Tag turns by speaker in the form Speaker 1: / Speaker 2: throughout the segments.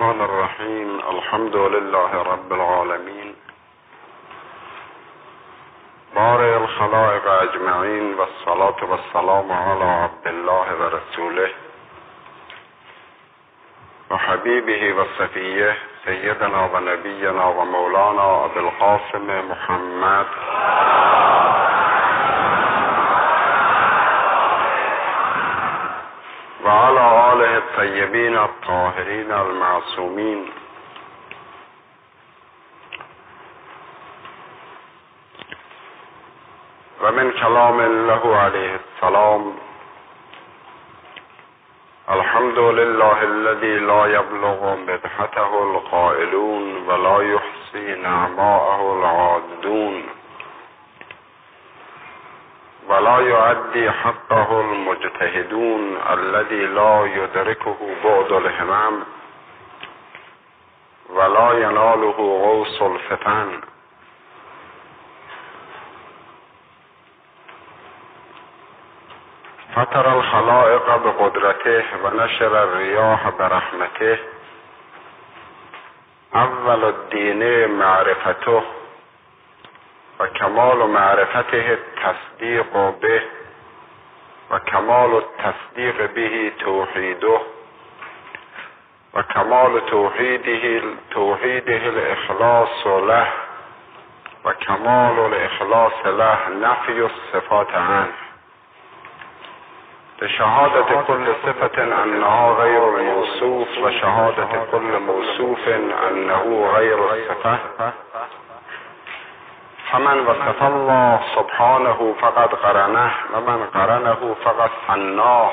Speaker 1: الرحمن الرحيم. الحمد لله رب العالمين بارئ الخلائق اجمعين، والصلاة والسلام على عبد الله ورسوله وحبيبه وصفيه سيدنا ونبينا ومولانا ابي القاسم محمد وعلى آله الطيبين الطاهرين المعصومين. ومن كلام له عليه السلام: الحمد لله الذي لا يبلغ مدحته القائلون ولا يحصي نعماءه العادون ولا يؤدي حقه المجتهدون الذي لا يدركه بعد الهمم ولا يناله غوص الفتن. فطر الخلائق بقدرته ونشر الرياح برحمته. اول الدين معرفته وكمال معرفته التصديق به وكمال التصديق به توحيده وكمال توحيده الإخلاص له وكمال الإخلاص له نفي الصفات عنه لشهادة كل صفة أنها غير الموصوف وشهادة كل موصوف أنه غير الصفة. فمن وصف الله سبحانه فقد قرنه ومن قرنه فقد ثناه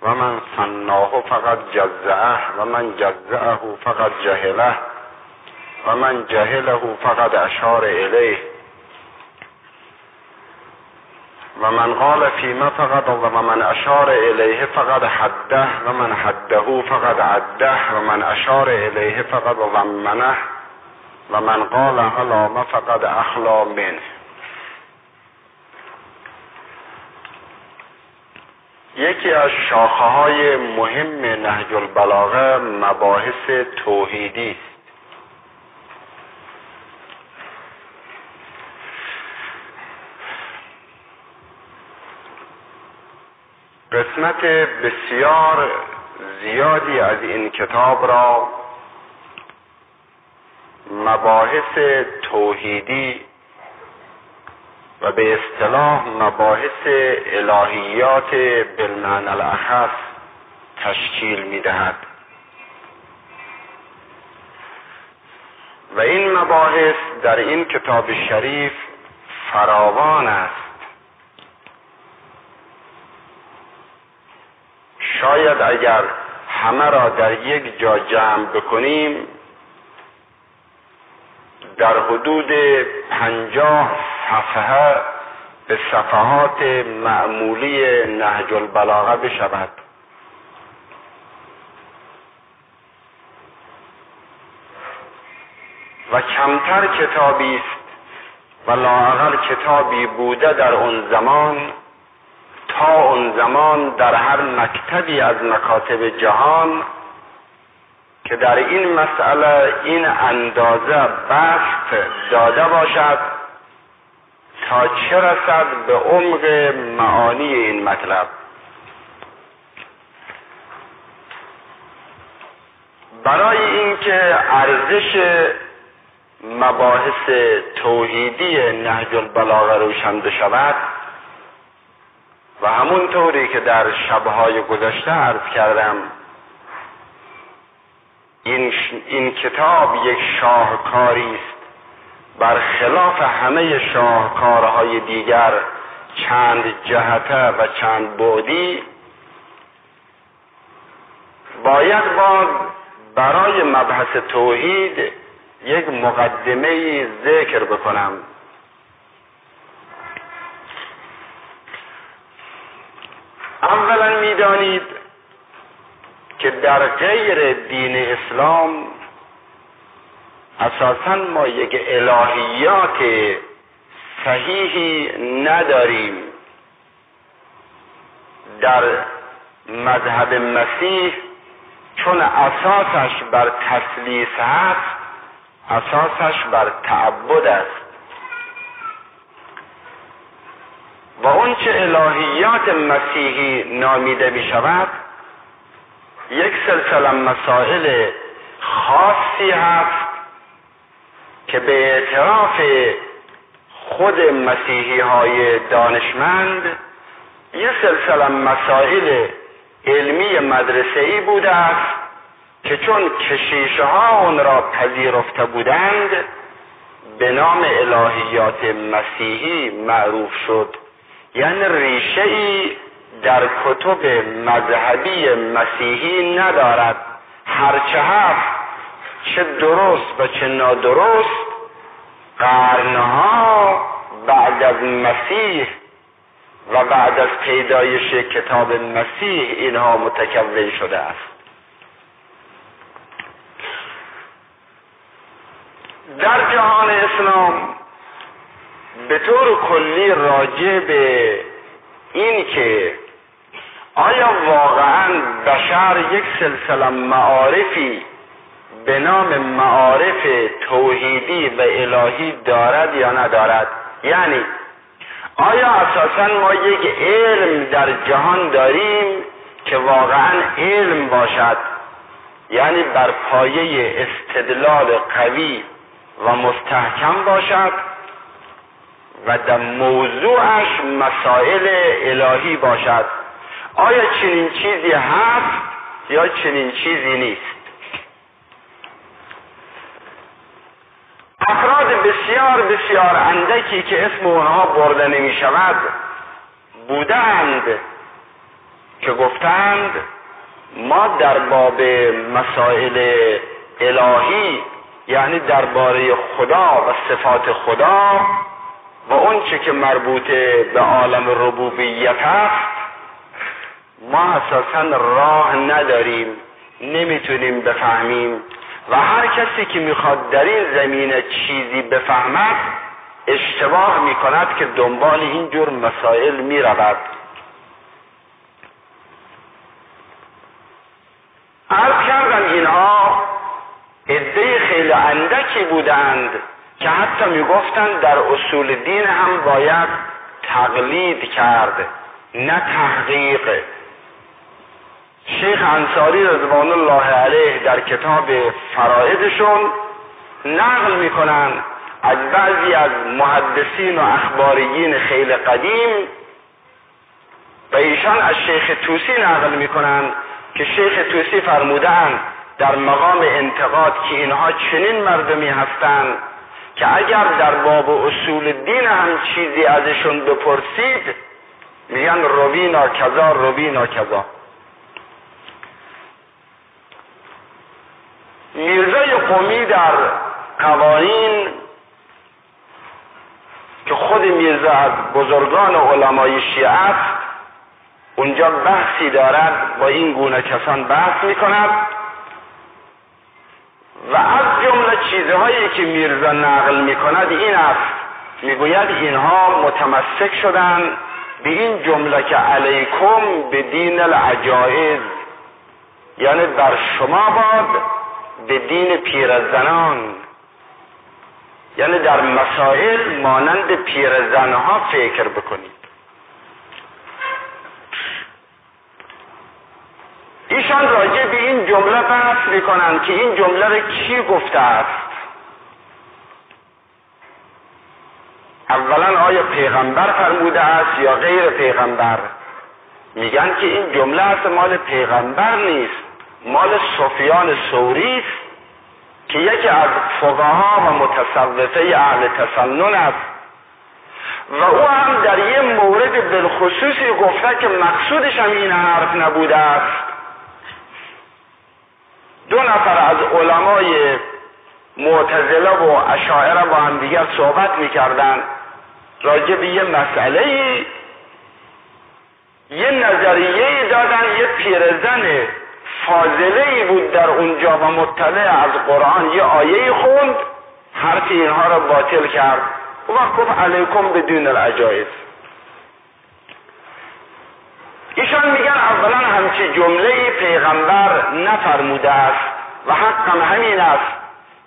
Speaker 1: ومن ثناه فقد جزأه ومن جزأه فقد جهله ومن جهله فقد أشار إليه ومن قال فيما فقد ومن أشار إليه فقد حده ومن حده فقد عده ومن أشار إليه فقد ضمنه ومن قال علام فقد اخلا منه. یکی از شاخه‌های مهم نهج البلاغه مباحث توحیدی است. قسمت بسیار زیادی از این کتاب را مباحث توحیدی و به اصطلاح مباحث الهیات بالمعنی الاخص تشکیل می‌دهد و این مباحث در این کتاب شریف فراوان است. شاید اگر همه را در یک جا جمع بکنیم در حدود 50 صفحه به صفحات معمولی نهج البلاغه بشود. و کمتر کتابی است و لااقل کتابی بوده در اون زمان تا اون زمان در هر مکتبی از مکاتب جهان که در این مسئله این اندازه بسط داده باشد تا چه رسد به عمق معانی این مطلب. برای اینکه ارزش مباحث توحیدی نهج البلاغه روشن بشود و همونطوری که در شبهای گذشته عرض کردم این کتاب یک شاهکاری است برخلاف همه شاهکارهای دیگر چند جهته و چند بعدی. باید برای مبحث توحید یک مقدمه ذکر بکنم. اولا می‌دانید که در غیر دین اسلام اساساً ما یک الهیات صحیحی نداریم. در مذهب مسیح چون اساسش بر تثلیث هست، اساسش بر تعبد است و اون چه الهیات مسیحی نامیده می شود یک سلسله مسائل خاصی هست که به اعتراف خود مسیحی های دانشمند یک سلسله مسائل علمی مدرسه‌ای بوده است که چون کشیشه ها اون را پذیرفته بودند به نام الهیات مسیحی معروف شد. یعنی ریشه‌ای در کتب مذهبی مسیحی ندارد. هرچه هست، چه درست و چه نادرست، قرنها بعد از مسیح و بعد از پیدایش کتاب مسیح اینها متکون شده است. در جهان اسلام به طور کلی راجع به این که آیا واقعاً بشر یک سلسله معارفی به نام معارف توحیدی و الهی دارد یا ندارد، یعنی آیا اساساً ما یک علم در جهان داریم که واقعاً علم باشد، یعنی بر پایه استدلال قوی و مستحکم باشد و در موضوعش مسائل الهی باشد؟ آیا چنین چیزی هست یا چنین چیزی نیست؟ افراد بسیار بسیار اندکی که اسم اونها برده نمی شود بودند که گفتند ما در باب مسائل الهی، یعنی درباره خدا و صفات خدا و اون چه که مربوط به عالم ربوبیت است، ما اساساً راه نداریم، نمیتونیم بفهمیم و هر کسی که میخواد در این زمینه چیزی بفهمد اشتباه میکند که دنبال این جور مسائل میرود. عرض کردم اینها عده خیلی اندکی بودند که حتی میگفتند در اصول دین هم باید تقلید کرد نه تحقیق. شیخ انصاری رضوان الله علیه در کتاب فرائدشون نقل میکنن از بعضی از محدثین و اخباریین خیلی قدیم و ایشان از شیخ طوسی نقل میکنن که شیخ طوسی فرمودند در مقام انتقاد که اینها چنین مردمی هستند که اگر در باب اصول دین هم چیزی ازشون بپرسید میگن روینا کذا روینا کذا. میرزای قمی در قوانین که خود میرزا از بزرگان علمای شیعه است اونجا بحثی دارد، با این گونه کسان بحث میکند و از جمله چیزهایی که میرزا نقل میکند این است، میگوید اینها متمسک شدند به این جمله که علیکم به دین العجائز، یعنی بر شما باد به دین پیرزنان، یعنی در مسائل مانند پیرزنها فکر بکنید. ایشان راجع به این جمله بحث میکنند که این جمله را کی گفته است. اولا آیا پیغمبر فرموده است یا غیر پیغمبر؟ میگن که این جمله است مال پیغمبر نیست، مال سفیان ثوری است که یکی از فقها و متصوفه اهل تسنن است و او هم در یه مورد بالخصوصی گفته که مقصودش هم این حرف نبوده است. دو نفر از علمای معتزله و اشاعره با هم دیگر صحبت میکردن راجع به یه مسئله، یه نظریه دادن، یه پیرزن فاضله‌ای بود در اونجا و مطلع از قرآن یه آیه خوند، حرف اینها را باطل کرد و گفت علیکم بدون العجایز. ایشان میگن اولا همچی جمله پیغمبر نفرموده است و حقم همین است،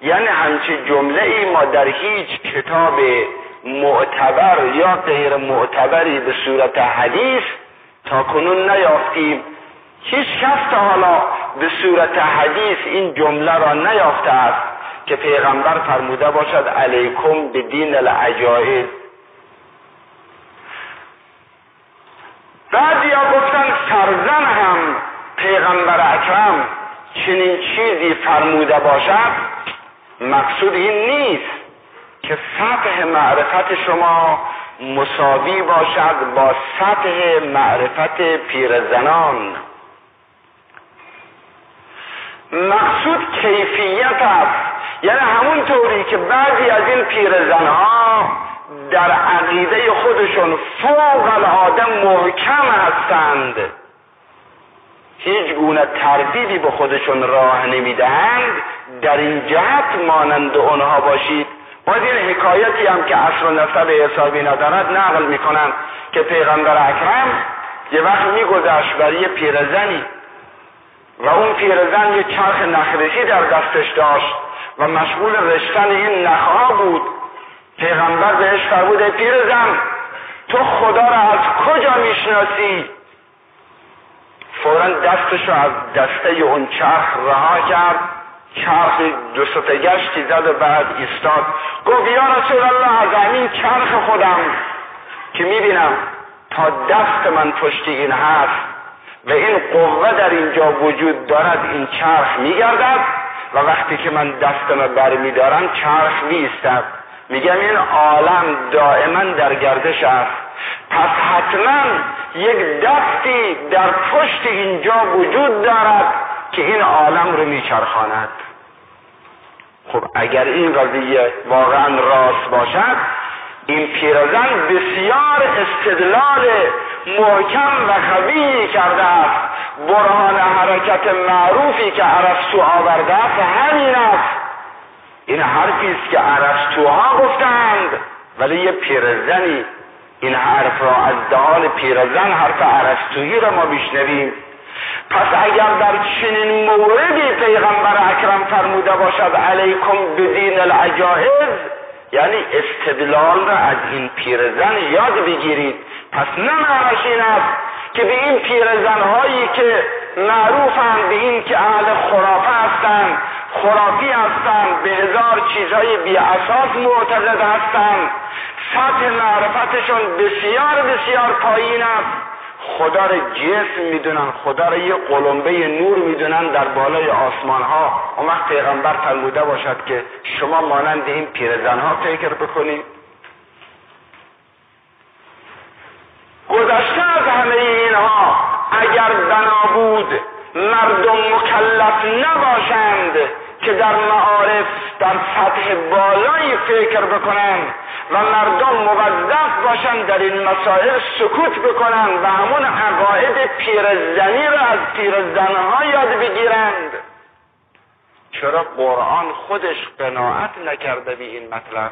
Speaker 1: یعنی همچی جمله ما در هیچ کتاب معتبر یا غیر معتبری به صورت حدیث تا کنون نیافتیم. هیچ کس تا حالا به صورت حدیث این جمله را نیافته است که پیغمبر فرموده باشد علیکم به دین العجائز. بعضیا گفتن فرضاً هم پیغمبر اکرم چنین چیزی فرموده باشد، مقصود این نیست که سطح معرفت شما مساوی باشد با سطح معرفت پیرزنان. مقصود کیفیت است، یعنی همون طوری که بعضی از این پیرزنها در عقیده خودشون فوق العاده محکم هستند، هیچ گونه تردیدی به خودشون راه نمیدهند، در این جهت مانند اونها باشید. باز این حکایتی هم که اصل و نسب حسابی ندارد نقل میکنن که پیغمبر اکرم یه وقت میگذشت بر یه پیرزنی و اون پیرزن یه چرخ نخرشی در دستش داشت و مشغول رشتن این نخها بود. پیغمبر بهش فرمود پیرزن تو خدا را از کجا میشناسی؟ فوراً دستشو از دسته اون چرخ رها کرد، چرخ دو سه گشتی زد و بعد ایستاد. گفت یا رسول الله از همین چرخ خودم که میبینم تا دست من پشت این هست و این قوه در اینجا وجود دارد، این چرخ میگردد و وقتی که من دستم برمیدارم چرخ میستد. میگم این عالم دائما در گردش است، پس حتما یک دستی در پشت اینجا وجود دارد که این عالم رو میچرخاند. خب اگر این قضیه واقعا راست باشد، این پیرزن بسیار استدلال محکم و قوی کرده است. برهان حرکت معروفی که ارسطو آورده است همین است. این حرفی است که ارسطوها گفتند، ولی یه پیرزنی این حرف را از دهان پیرزن، حرف ارسطویی را ما بشنویم. پس اگر در چنین موردی پیغمبر اکرم فرموده باشد علیکم بدین العجائز، یعنی استدلال را از این پیرزن یاد بگیرید. پس نه معنیش این است که به این پیرزنهایی که معروفند به این که اهل خرافه هستند، خرافی هستند، به هزار چیزهای بی اساس معتقد هستند، سطح معرفتشون بسیار بسیار پایین است، خدا را جسم میدونن، خدا را یه قلمبه نور میدونن در بالای آسمان ها. اون وقت پیغمبر فرموده باشد که شما مانند این پیرزن ها فکر بکنید. گذشته از همه اینها اگر بنا بود مردم مکلف نباشند که در معارف در سطح بالایی فکر بکنند و مردم موظف باشند در این مسائل سکوت بکنند و همون عقاید پیرزنی را از پیرزنها یاد بگیرند. چرا قرآن خودش قناعت نکرده به این مطلب؟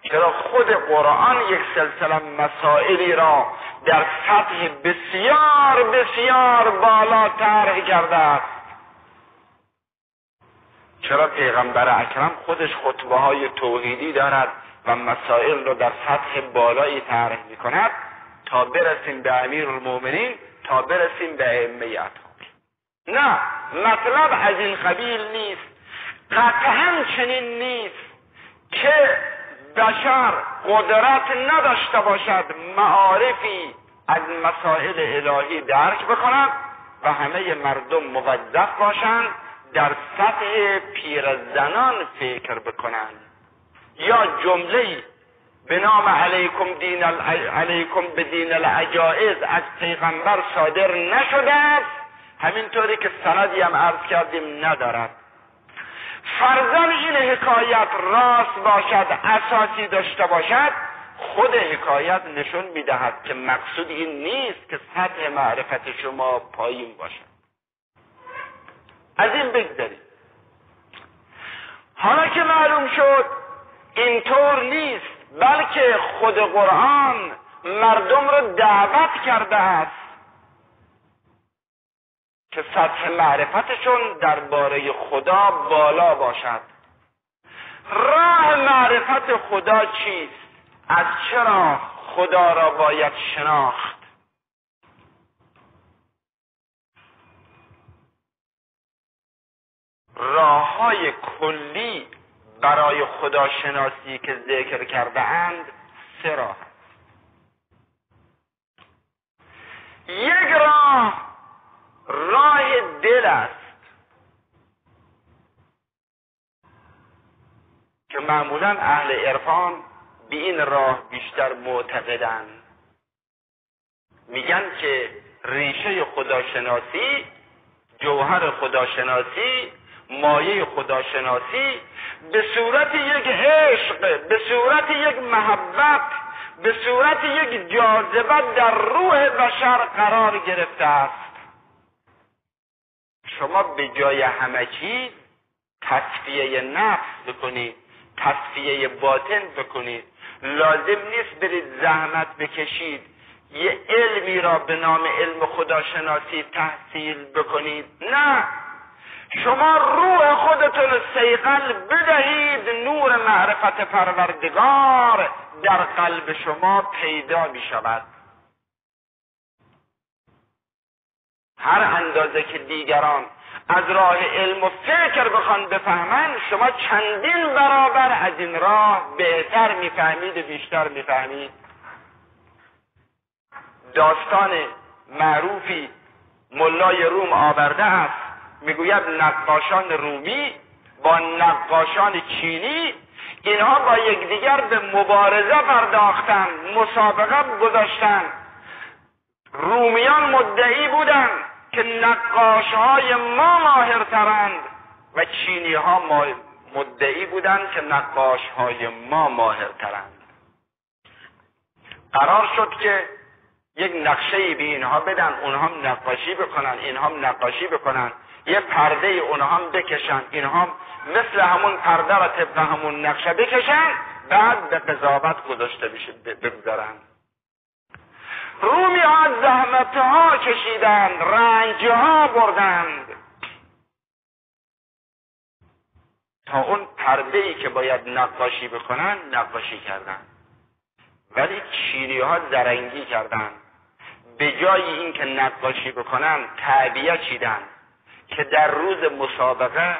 Speaker 1: چرا خود قرآن یک سلسله مسائلی را در سطح بسیار بسیار بالا طرح کرده است؟ چرا پیغمبر اکرم خودش خطبه های توحیدی دارد و مسائل را در سطح بالایی طرح می کند تا برسیم به امیرالمومنین، تا برسیم به ائمه اطهار؟ نه، مطلب از این قبیل نیست. قطعا چنین نیست که بشر قدرت نداشته باشد معارفی از مسائل الهی درک بکند و همه مردم موظف باشند در سطح پیرزنان فکر بکنند. یا جمله‌ای به نام علیکم بدین العجائز از پیغمبر صادر نشده است، همینطوری که سندی هم عرض کردیم ندارد. فرضاً این حکایت راست باشد، اساسی داشته باشد، خود حکایت نشون میدهد که مقصود این نیست که سطح معرفت شما پایین باشد. از این بگذارید. حالا که معلوم شد اینطور نیست، بلکه خود قرآن مردم را دعوت کرده است که سطح معرفتشون درباره خدا بالا باشد. راه معرفت خدا چیست؟ از چرا خدا را باید شناخت؟ راه‌های کلی برای خداشناسی که ذکر کرده اند 3 راه. یک راه دل است که معمولا اهل عرفان به این راه بیشتر معتقدند. میگن که ریشه خداشناسی، جوهر خداشناسی، مایه خداشناسی به صورت یک عشق، به صورت یک محبت، به صورت یک جاذبه در روح بشر قرار گرفته است. شما به جای همه چیز تصفیه نفس بکنید، تصفیه باطن بکنید. لازم نیست برید زحمت بکشید یه علمی را به نام علم خداشناسی تحصیل بکنید. نه، شما روح خودتون صیقل بدهید، نور معرفت پروردگار در قلب شما پیدا می شود. هر اندازه که دیگران از راه علم و فکر بخوان بفهمن، شما چندین برابر از این راه بهتر میفهمید و بیشتر میفهمید. داستان معروفی ملای روم آورده است، میگوید نقاشان رومی با نقاشان چینی، اینها با یکدیگر به مبارزه پرداختند، مسابقه گذاشتند. رومیان مدعی بودند که نقاشهای ما ماهرترند و چینی ها مدعی بودند که نقاشهای ما ماهرترند. قرار شد که یک نقشه به اینها بدن، اونها هم نقاشی بکنن، اینها هم نقاشی بکنن، یه پرده اونها هم بکشن، اینها هم مثل همون پرده را طبق همون نقشه بکشن، بعد به قضاوت گذاشته بگذارن. رومی ها زحمت ها کشیدند، رنج ها بردند تا اون پرده ای که باید نقاشی بکنن نقاشی کردن. ولی چینی ها زرنگی کردن، به جای این که نقاشی بکنن تعبیه چیدن که در روز مسابقه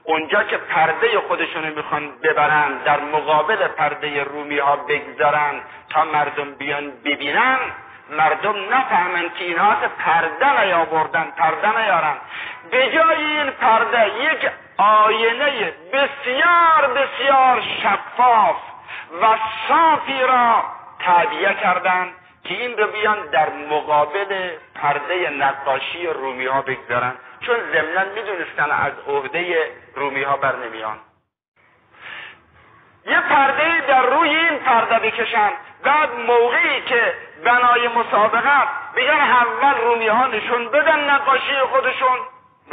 Speaker 1: اونجا که پرده خودشونو میخوان ببرن در مقابل پرده رومی ها بگذارن تا مردم بیان ببینن، مردم نفهمن که اینها پرده نیاوردن، پرده نیارن. به جای این پرده یک آینه بسیار بسیار شفاف و صافی را تعبیه کردن که این رو بیان در مقابل پرده نقاشی رومی ها بگذارن، چون ضمناً میدونستن از عهده رومی ها بر نمیان. یه پرده در روی این پرده بکشن، بعد موقعی که بنای مسابقت بگن اول رومی ها نشون بدن نقاشی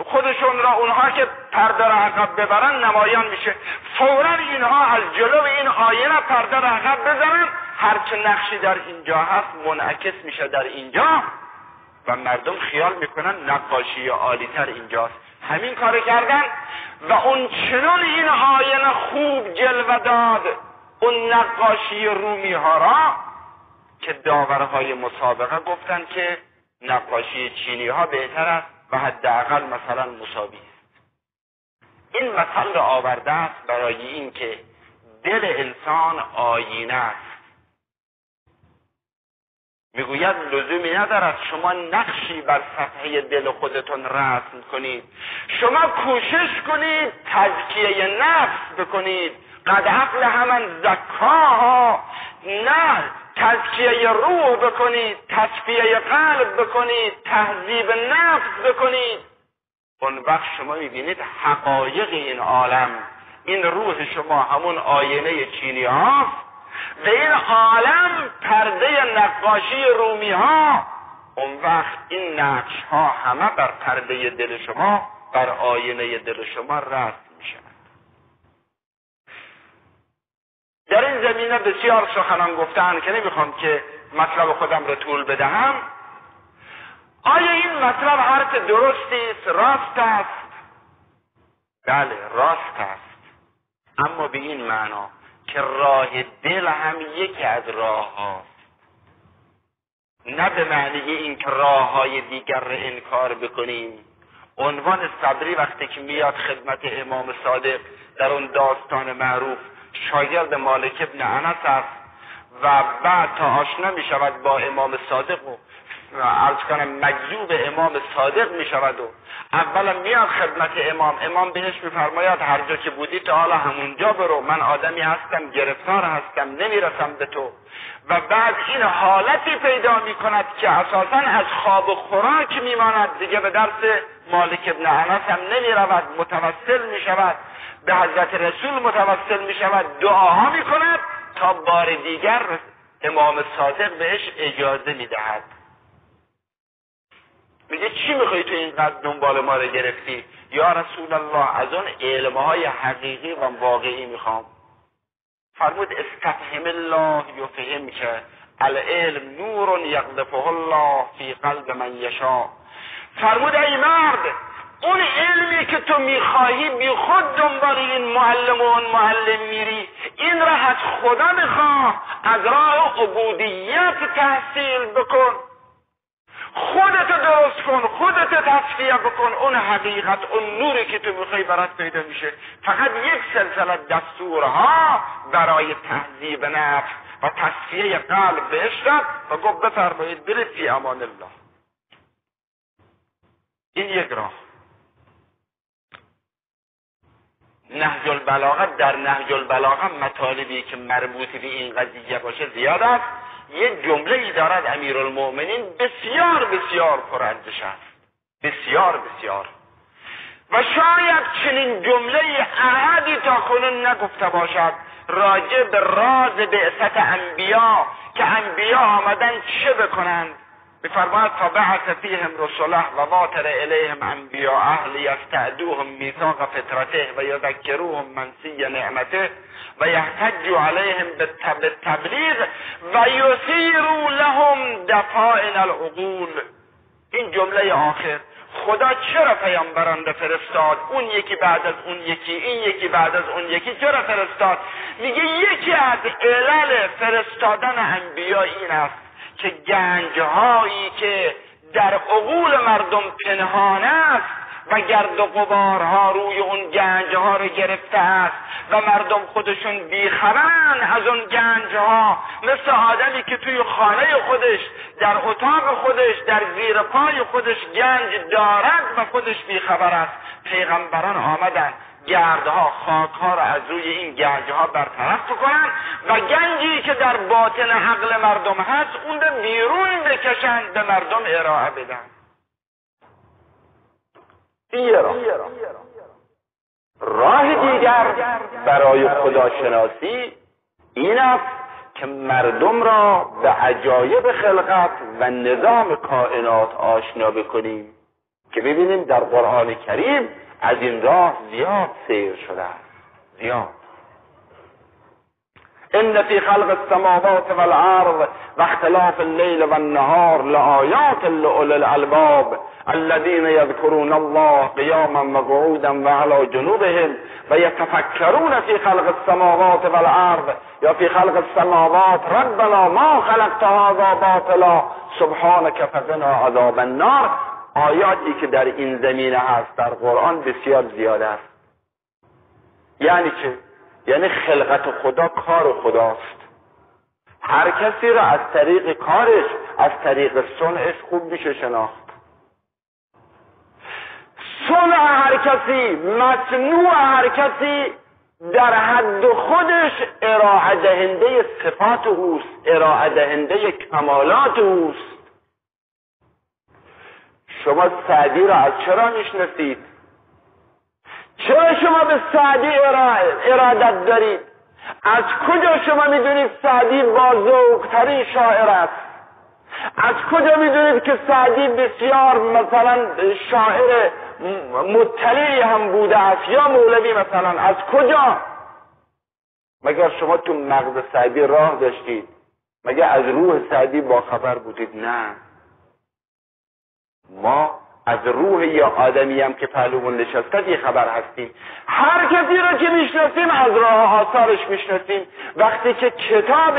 Speaker 1: خودشون را، اونها که پرده را عقب ببرن نمایان میشه. فوراً اینها از جلو این آینه پرده را عقب بزنن، هرچه نقشی در اینجا هست منعکس میشه در اینجا و مردم خیال میکنن نقاشی عالی‌تر اینجاست. همین کار کردن و اون چنون این آینه خوب جلوه داد اون نقاشی رومی ها را که داورهای مسابقه گفتن که نقاشی چینی ها بهتر است و حداقل مثلا مساوی است. این مثل را آورده است برای این که دل انسان آینه است. میگوید لزومی ندارد شما نقشی بر صفحه دل خودتون رسم کنید، شما کوشش کنید تزکیه نفس بکنید. قد افلح من زکاها، نه تزکیه روح بکنید، تصفیه قلب بکنید، تهذیب نفس بکنید. اون وقت شما میبینید حقایق این عالم، این روح شما همون آینه چینی هاست و این عالم پرده نقاشی رومی ها. اون وقت این نقش ها همه بر پرده دل شما، بر آینه دل شما رسم می شود. در این زمینه بسیار سخنان گفتن که نمیخوام که مطلب خودم رو طول بدهم. آیا این مطلب حرف درستی است؟ راست است؟ بله راست است، اما به این معنا که راه دل هم یکی از راه هاست، نه به معنی این که راه های دیگر را انکار بکنیم. عنوان صبری وقتی که میاد خدمت امام صادق در اون داستان معروف، شاگرد مالک ابن انس است و بعد تا آشنا می شود با امام صادق و عرض کنم مجذوب امام صادق می شود و اولا میاد خدمت امام بهش میفرماید هر جا که بودی تا حالا همونجا برو، من آدمی هستم گرفتار هستم نمیرسم به تو. و بعد این حالتی پیدا می کند که اساسا از خواب و خوراک میماند، دیگه به درس مالک ابن انس هم نمی رود، متوسل می شود به حضرت رسول، متوسل می شود، دعاها می کند تا بار دیگر امام صادق بهش اجازه می دهد. میگه چی میخوای تو اینقدر دنبال ما رو گرفتی؟ یا رسول الله از اون علمهای حقیقی و واقعی میخوام. فرمود استفهم الله یفهم که العلم نور یقذفه الله فی قلب من یشاء. فرمود ای مرد، اون علمی که تو میخواهی بی خود دنبال این معلم و اون معلم میری، این را از خدا بخواه، از راه عبودیت تحصیل بکن، خودت درست کن، خودت تصفیه بکن، اون حقیقت اون نوری که تو میخوای برات پیدا میشه. فقط یک سلسله دستورها برای تهذیب نفس و تصفیه قلب بهش داد و گفت بفرمایید برید فی امان الله. این یک راه. نهج البلاغه، در نهج البلاغه مطالبی که مربوط به این قضیه باشه زیاد است. یک جمله ای دارد امیرالمؤمنین بسیار بسیار پرارزش است، بسیار بسیار، و شاید چنین جمله احدی تا کنون نگفته باشد راجع به راز بعثت انبیا که انبیا آمدن چه بکنند. بفرماید فبعث فیهم رسله و واتر الیهم انبیاءه لیستعدوهم میثاق فطرته و یذکروهم منسی نعمته و یحتجوا علیهم بالتبلیغ و یثیروا لهم دفائن العقول. این جمله آخر، خدا چرا پیامبران را فرستاد؟ اون یکی بعد از اون یکی، این یکی بعد از اون یکی، چرا فرستاد؟ میگه یکی از علل فرستادن انبیا این است که گنجهایی که در عقول مردم پنهان است و گرد و غبارها روی اون گنجها رو گرفته است و مردم خودشون بیخبرن از اون گنجها، مثل آدمی که توی خانه خودش، در اتاق خودش، در زیر پای خودش گنج دارد و خودش بیخبر است. پیغمبران آمدن گردها، خاکها را از روی این گنجها برطرف بکنن و گنجی که در باطن عقل مردم هست اون رو بیرون بکشن، به مردم ارائه بدن. راه دیگر برای خداشناسی این است که مردم را به عجایب خلقت و نظام کائنات آشنا بکنیم که ببینیم در قرآن کریم از این راه زیاد سیر شده است. زیاد. ان فی خلق السماوات والارض و اختلاف اللیل والنهار لآیات لأولی الالباب الذین یذکرون الله قیاما وقعودا وعلی جنوبهم و یتفکرون فی خلق السماوات والارض یا فی خلق السماوات ربنا ما خلقت هذا باطلا سبحانک فقنا عذاب النار. آیاتی که در این زمینه هست در قرآن بسیار زیاد است. یعنی چه؟ یعنی خلقت خدا کار خداست. هر کسی را از طریق کارش، از طریق صنعش خوب میشه شناخت. صنع هر کسی، مصنوع هر کسی در حد خودش ارائه دهنده صفات اوست، ارائه دهنده کمالات اوست. شما سعدی را از چرا میشناسید؟ چرا شما به سعدی ارادت دارید؟ از کجا شما میدونید سعدی باذوق‌ترین شاعر است؟ از کجا میدونید که سعدی بسیار مثلا شاعر مطلعی هم بوده است یا مولوی مثلا؟ از کجا؟ مگر شما تو مغز سعدی راه داشتید؟ مگر از روح سعدی با خبر بودید؟ نه. ما از روح یا آدمی هم که پهلومون نشسته بی خبر هستیم. هر کسی را که میشناسیم از راه آثارش میشناسیم. وقتی که کتاب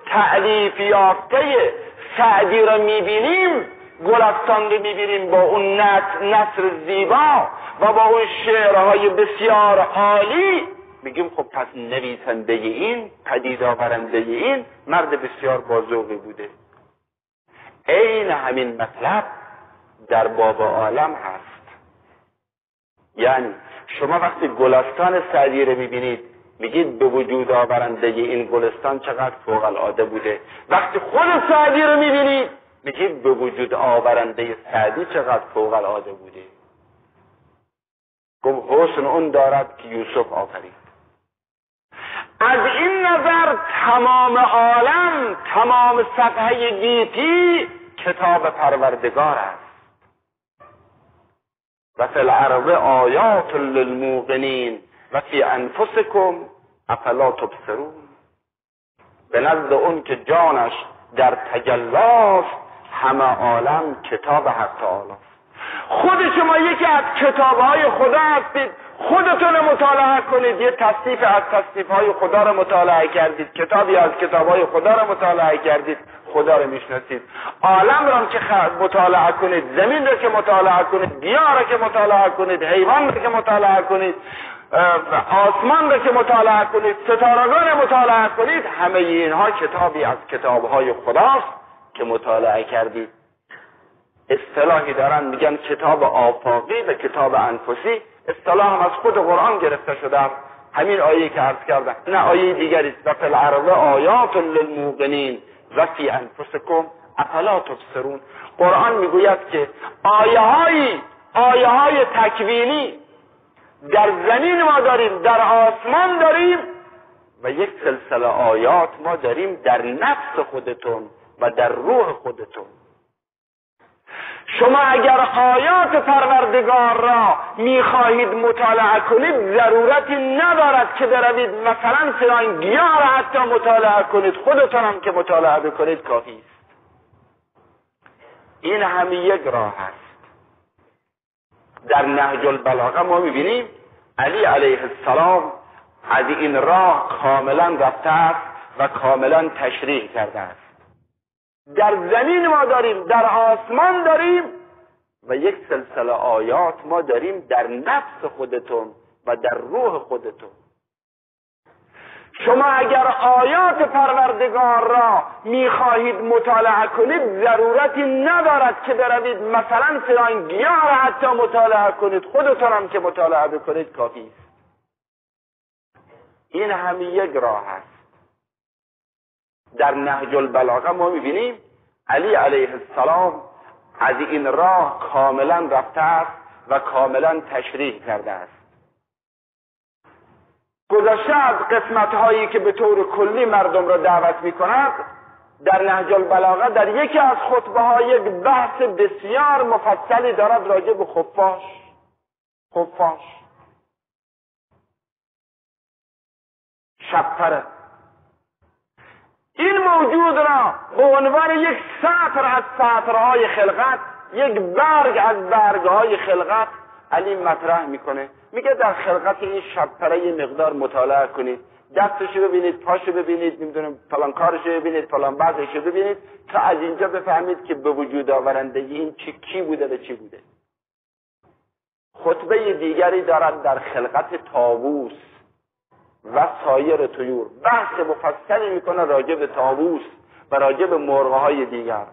Speaker 1: تألیف یافته سعدی را میبینیم، گلستان رو میبینیم با اون نثر زیبا و با اون شعرهای بسیار عالی، میگیم خب پس نویسنده این، پدید آورنده این مرد بسیار باذوقی بوده. عین همین مطلب در باب عالم هست. یعنی شما وقتی گلستان سعدی رو میبینید میگید به وجود آورنده این گلستان چقدر فوق العاده بوده. وقتی خود سعدی رو میبینید میگید به وجود آورنده سعدی چقدر فوق العاده بوده. گفت حسن اون دارد که یوسف آفرید. از این نظر تمام عالم، تمام صفحه گیتی کتاب پروردگار است. و فی الارض آیات للموقنین و فی انفسکم افلا تبصرون. به نزد اون که جانش در تجلاست همه عالم کتاب حق تعالی. خود شما یکی از کتابهای خدا هستید، خودتون رو مطالعه کنید. یه تصنیف از تصنیفهای خدا رو مطالعه کردید، کتابی از کتابهای خدا رو مطالعه کردید، خدا رو میشناسید. عالم رو که مطالعه کنید، زمین رو که مطالعه کنید، گیاه رو که مطالعه کنید، حیوان رو که مطالعه کنید، آسمان رو که مطالعه کنید، ستارگان رو مطالعه کنید، همه اینها کتابی از کتابهای خداست که مطالعه کردید. اصطلاحی دارن میگن کتاب آفاقی و کتاب انفسی. اصطلاح هم از خود قرآن گرفته شده. همین آیه که عرض کردم، نه آیه دیگری است. و فی الارض آیات للموقنین و فی انفسکم افلا تبصرون. قرآن میگوید که آیه های تکوینی در زمین ما داریم، در آسمان داریم و یک سلسله آیات ما داریم در نفس خودتون و در روح خودتون. شما اگر آیات پروردگار را میخواهید مطالعه کنید، ضرورتی ندارد که بروید مثلا فلان گیاه را حتی مطالعه کنید، خودتون هم که مطالعه بکنید کافی است. این همه یک راه است. در نهج البلاغه ما میبینیم علی علیه السلام از این راه کاملا رفته است و کاملا تشریح کرده است. در زمین ما داریم، در آسمان داریم و یک سلسله آیات ما داریم در نفس خودتون و در روح خودتون. شما اگر آیات پروردگار را میخواهید مطالعه کنید، ضرورتی ندارد که بروید مثلا فلان گیاه را حتی مطالعه کنید، خودتون هم که مطالعه بکنید کافی است. این همه یک راه است. در نهج البلاغه ما میبینیم علی علیه السلام از این راه کاملا رفته است و کاملا تشریح کرده است. گذشته از قسمت هایی که به طور کلی مردم را دعوت می کند، در نهج البلاغه در یکی از خطبه ها یک بحث بسیار مفصلی دارد راجع به خفاش شبپره. این موجود را به عنوان یک سطر از سطرهای خلقت، یک برگ از برگهای خلقت علی مطرح میکنه. میگه در خلقت این شبپره یه مقدار مطالعه کنید، دستشو ببینید، پاشو ببینید، نمیدونم فلان کارشو ببینید، فلان بعضشو ببینید، تا از اینجا بفهمید که به وجود آورنده این کی بوده و چی بوده. خطبه دیگری دارد در خلقت طاووس و سایر طیور، بحث مفصلی میکنه راجع به طاووس و راجع به مرغ‌های دیگر.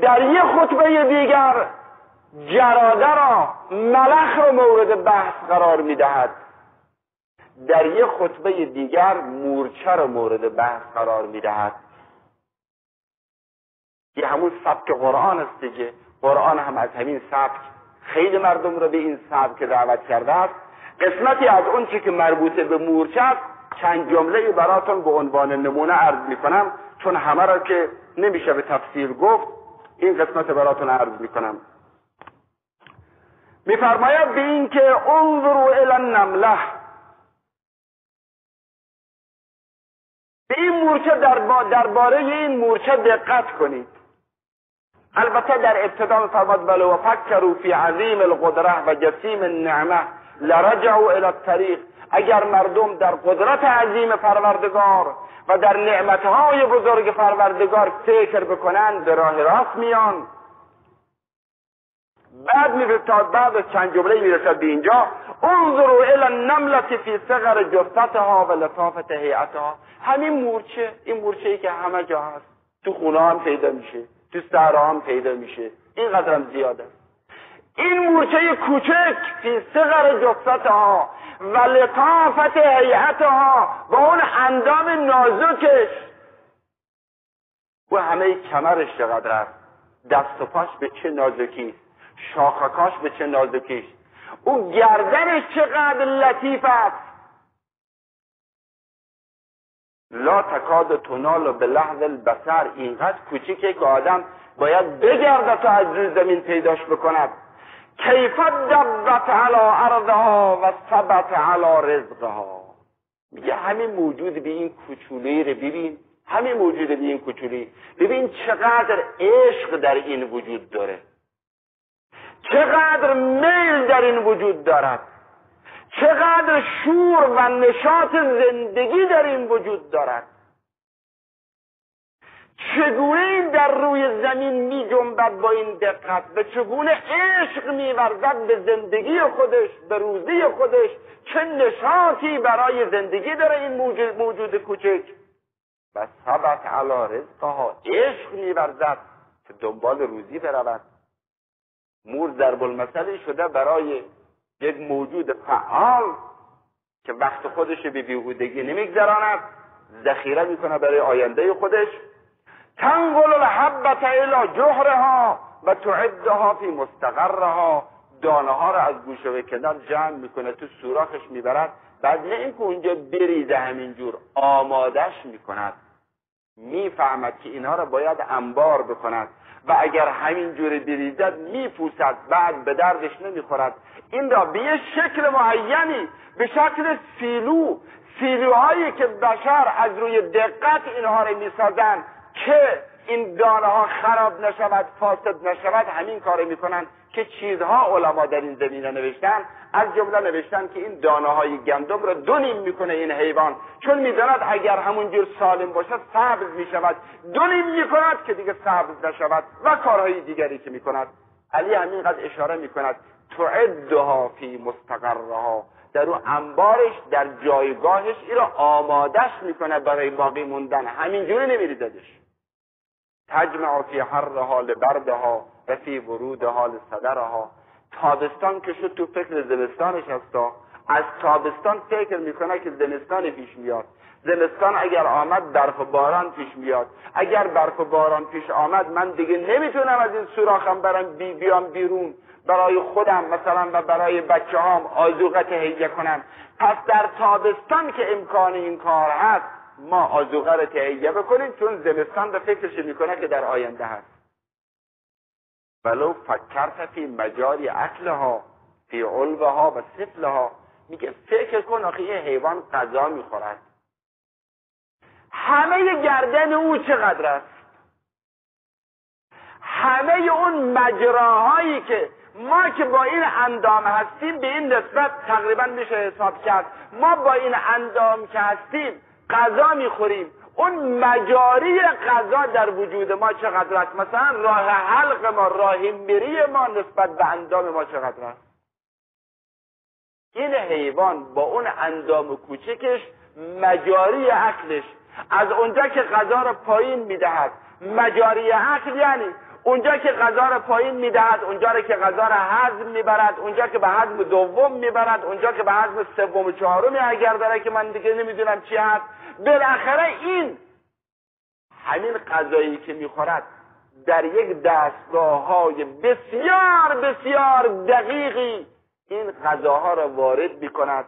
Speaker 1: در یک خطبه دیگر جراده را، ملخ را مورد بحث قرار میدهد. در یک خطبه دیگر مورچه را مورد بحث قرار میدهد. یه همون سبک قرآن است دیگه. قرآن هم از همین سبک خیلی مردم را به این سبک دعوت کرده است. قسمتی از اون چی که مربوط به مورچه است چند جمله براتون به عنوان نمونه عرض میکنم، چون همه را که نمیشه به تفصیل گفت، این قسمت براتون عرض میکنم. میفرماید به این که انظروا الی النمله، به این مورچه، درباره این مورچه دقت کنید. البته در ابتدا می‌فرماد بله و فکروا فی عظیم القدره و جسیم النعمه لرجعوا الی الطریق. اگر مردم در قدرت عظیم پروردگار و در نعمتهای بزرگ پروردگار فکر بکنن به راه راست میان. بعد از چند جمله میرسد به اینجا انظروا الی النملة فی صغر جثتها و لطافت هیئتها. همین مورچه، این مورچه‌ای که همه جا هست، تو خونه هم پیدا میشه، تو صحرا هم پیدا میشه، اینقدر هم زیاده. این مورچه کوچک فی صغر جثتها و لطافت هیئتها و اون اندام نازکش و همه کمرش چقدر است، دست و پاش به چه نازکی، شاخکاش به چه نازکیش، او گردنش چقدر لطیف است. لا تکاد تنال به لحظ البصر. اینقدر کوچیکه که آدم باید بگرده تا از روی زمین پیداش بکند. کیف دبت علی ارضها و ثبت علی رزقها. میگه همین موجود به این کوچولی رو ببین، همین موجود به این کوچولی ببین چقدر عشق در این وجود داره، چقدر میل در این وجود دارد، چقدر شور و نشاط زندگی در این وجود دارد، چگونه این در روی زمین می جنبد با این دقت، به چگونه عشق می ورزد به زندگی خودش، به روزی خودش، چه نشاطی برای زندگی داره این موجود کوچک. و ثبت علی رزقها، عشق می ورزد که دنبال روزی برود. مور ضرب المثلی شده برای یک موجود فعال که وقت خودش به بیهودگی نمیگذراند، ذخیره میکنه برای آینده خودش. تنقل الحبة الی جحرها و تعدها فی مستقرها. دانه ها را از گوشه و کنار جمع میکنه، تو سوراخش میبرد، بعد نه اینکه اونجا بریزه، همینجور آمادش میکند، میفهمد که اینها را باید انبار بکند و اگر همینجور بریزد میپوسد، بعد به دردش نمیخورد. این را به یه شکل معینی، به شکل سیلوهایی که بشر از روی دقت اینها را میسازند که این دانه ها خراب نشود، فاسد نشود، همین کار میکنن که چیزها علما در این زمینه نوشتن. از جمله نوشتن که این دانه های گندم را دو نیم میکنه این حیوان، چون میداند اگر همونجور سالم باشد سبز میشود، دو نیم میکند که دیگه سبز نشود و کارهای دیگری که میکند. علی همینقدر اشاره میکند تعدها فی مستقرها، در او انبارش، در جایگاهش، این را آمادش میکنه برای باقی موندن، همینجوری نمیریزدش. تجمع فی حرها لبردها و فی ورودها لصدرها. تابستان که شد تو فکر زمستانش هستا، از تابستان فکر میکنه که زمستان پیش میاد، زمستان اگر آمد برف و باران پیش میاد، اگر برف و باران پیش آمد من دیگه نمیتونم از این سوراخم برم بیام بیرون، برای خودم مثلا و برای بچه هام آذوقه تهیه کنم. پس در تابستان که امکان این کار هست ما آذوقه رو تهیه بکنیم، چون زمستان به فکرش میکنه که در آینده هست. ولو فکرت فی مجاری اکلها فی علوها و سفلها. میگه فکر کن آخه یه حیوان غذا میخورد، همه گردن او چقدر است، همه اون مجراهایی که ما که با این اندام هستیم به این نسبت تقریبا میشه حساب کرد، ما با این اندام که هستیم غذا میخوریم، اون مجاری غذا در وجود ما چقدر است. مثلا راه حلق ما، راه میری ما نسبت به اندام ما چقدر است. این حیوان با اون اندام کوچکش مجاری عقلش، از اونجا که غذا را پایین میدهد، مجاری عقل یعنی اونجا که غذا را پایین میدهد، اونجا که غذا را هضم میبرد، اونجا که به هضم دوم میبرد، اونجا که به هضم سوم و چهارم اگر داره که من دیگه نمیدونم چی هست، بالاخره این همین غذایی که میخورد در یک دستگاه‌های بسیار بسیار دقیقی این غذاها را وارد میکند،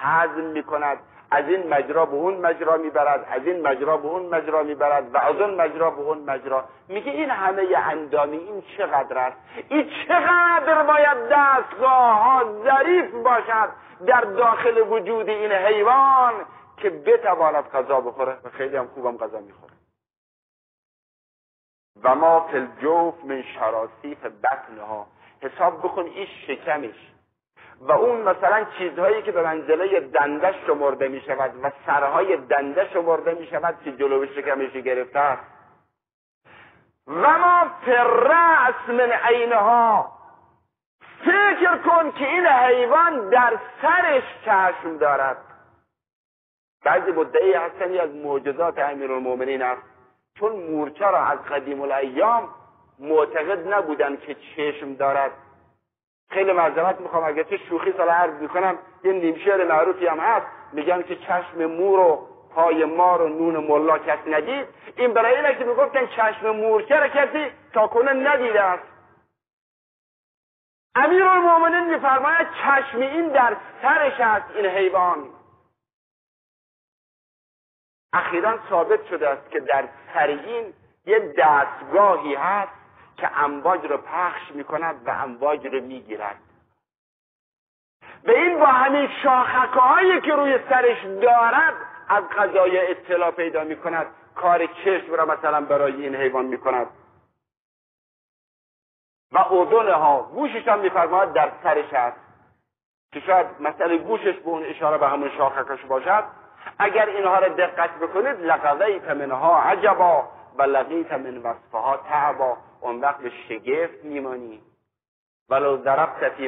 Speaker 1: هضم میکند، از این مجرا به اون مجرا میبرد، از این مجرا به اون مجرا میبرد و از اون مجرا به اون مجرا. میگه این همه اندامی این چقدر است، این چقدر باید دستگاه ها ظریف باشد در داخل وجود این حیوان که بتواند غذا بخوره و خیلی هم خوبم غذا میخوره. و ما فی الجوف من شراسیف بطنها. حساب بکن این شکمش و اون مثلا چیزهایی که به منزله دنده شمرده می شود و سرهای دنده شمرده می شود که جلو شکمش گرفته است. و ما فی الرأس من عینها. فکر کن که این حیوان در سرش چشم دارد. بعضی مدعی هستن از معجزات امیرالمومنین است، چون مورچه را از قدیم الایام معتقد نبودن که چشم دارد. خیلی معذرت میخوام اگرچه شوخی سال عرض میکنم، یه نیم شعر معروفی هم هست میگن که چشم مور و پای مار و نون ملا کس ندید. این برای اینه که میگفتن چشم مورچه را کسی تا کنه ندیده است. امیرالمومنین میفرماید چشم این در سرش است این حیوان. اخیراً ثابت شده است که در سر این یه دستگاهی هست که امواج رو پخش میکند و امواج رو میگیرد و این با همین شاخکهایی که روی سرش دارد از قضای اطلاع پیدا میکند، کار چشم را مثلا برای این حیوان میکند. و اذنها، گوشش هم میفرماید در سرش است که شاید مثلا گوشش به اون اشاره به همون شاخکش باشد. اگر اینها را دقت بکنید لقضیت منها عجبا و لقیت من وصفها تعبا. اون وقت به شگفت میمانی. ولو ضربت فی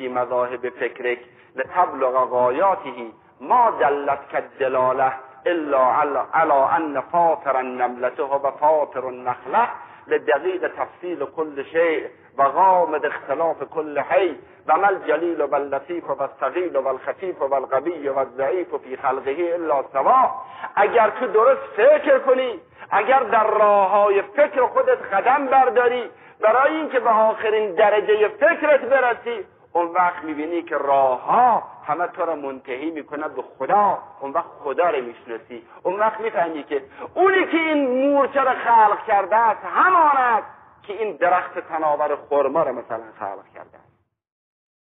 Speaker 1: مذاهب فکرک لتبلغ غایاته ما دلت کالدلاله الا على ان فاطر النملته و فاطر النخله لدقیق تفصیل کل شیء و غامض اختلاف کل حی و ما الجلیل و اللطیف و الثقیل و الخفیف و القوی و الضعیف فی خلقه الا سوا. اگر تو درست فکر کنی، اگر در راههای فکر خودت قدم برداری برای اینکه به آخرین درجه فکرت برسی، اون وقت میبینی که راهها همه تو را منتهی میکنه به خدا. اون وقت خدا رو میشناسی. اون وقت میفهمی که اونی که این مورچه را خلق کرده است همان است که این درخت تناور خرما را مثلا خلق کرده است.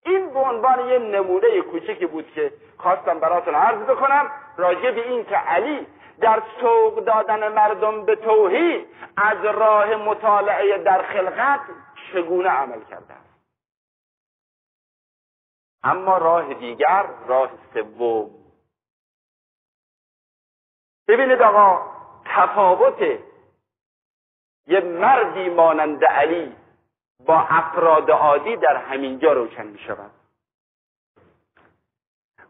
Speaker 1: این به عنوان یه نمونه کوچکی بود که خواستم براتون عرض بکنم راجع به این که علی در سوق دادن مردم به توحید از راه مطالعه در خلقت چگونه عمل کرده است. اما راه دیگر، راه سوم، ببینید آقا تفاوت یه مردی مانند علی با افراد عادی در همینجا روشن می شود.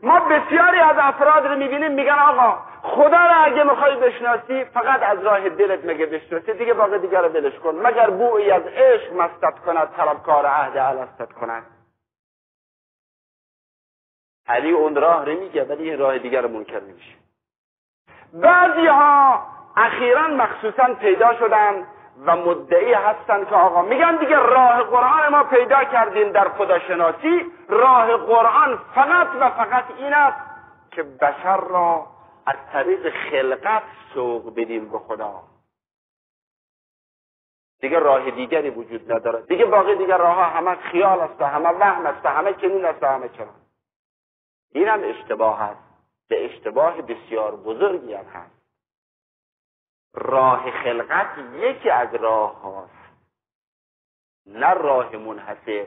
Speaker 1: ما بسیاری از افراد رو میبینیم میگن آقا خدا رو اگه میخوای بشناسی فقط از راه دلت مگه بشناسی، دیگه باقی دیگر رو ولش کن، مگر بویی از عشق مستت کند طلبکار عهد الستت کند. علی اون راه رو میگه ولی این راه دیگر رو منکر نمیشه. بعضی ها اخیراً مخصوصاً پیدا شدن و مدعی هستن که آقا میگن دیگه راه قرآن ما پیدا کردیم در خداشناسی، راه قرآن فقط و فقط این است که بشر را از طریق خلقت سوق بدیم به خدا. دیگه راه دیگری وجود نداره. دیگه باقی دیگه راه ها همه خیال است و همه وهم است و همه کنون است و همه چرا. این هم اشتباه است، به اشتباه بسیار بزرگی هم هست. راه خلقت یکی از راه هاست، نه راه منحصر.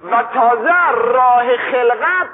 Speaker 1: و تازه راه خلقت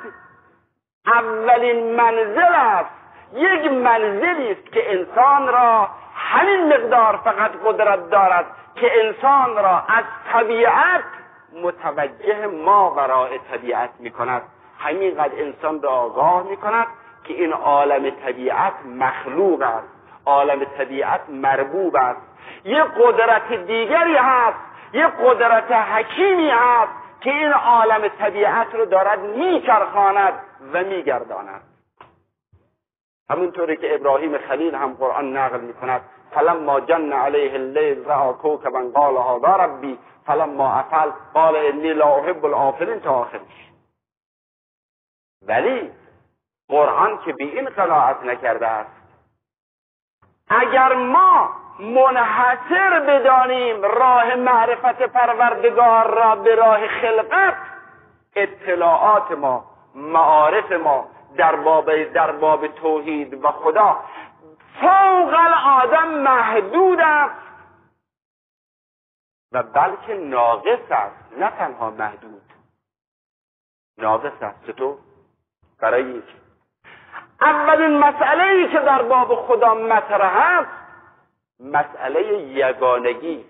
Speaker 1: اولین منزل است، یک منزلی است که انسان را همین مقدار فقط قدرت دارد که انسان را از طبیعت متوجه ما وراء طبیعت می کند. همینقدر انسان را آگاه می کند که این عالم طبیعت مخلوق است، عالم طبیعت مربوب است. یه قدرت دیگری هست، یه قدرت حکیمی هست که این عالم طبیعت رو دارد میچرخاند و میگرداند. همونطوری که ابراهیم خلیل هم قرآن نقل میکند فلما جن علیه اللیل رأى کوکبا قال هذا ربی فلما افل قال انی لا احب الآفلین تا آخرش. ولی قرآن که به این قناعت نکرده است. اگر ما منحصر بدانیم راه معرفت پروردگار را به راه خلقت، اطلاعات ما، معارف ما در باب توحید و خدا فوق العاده محدود است و بلکه ناقص است، نه تنها محدود، ناقص است. چطور؟ برای اینکه اولین مسئله‌ای که در باب خدا مطرح است مسئله یگانگی.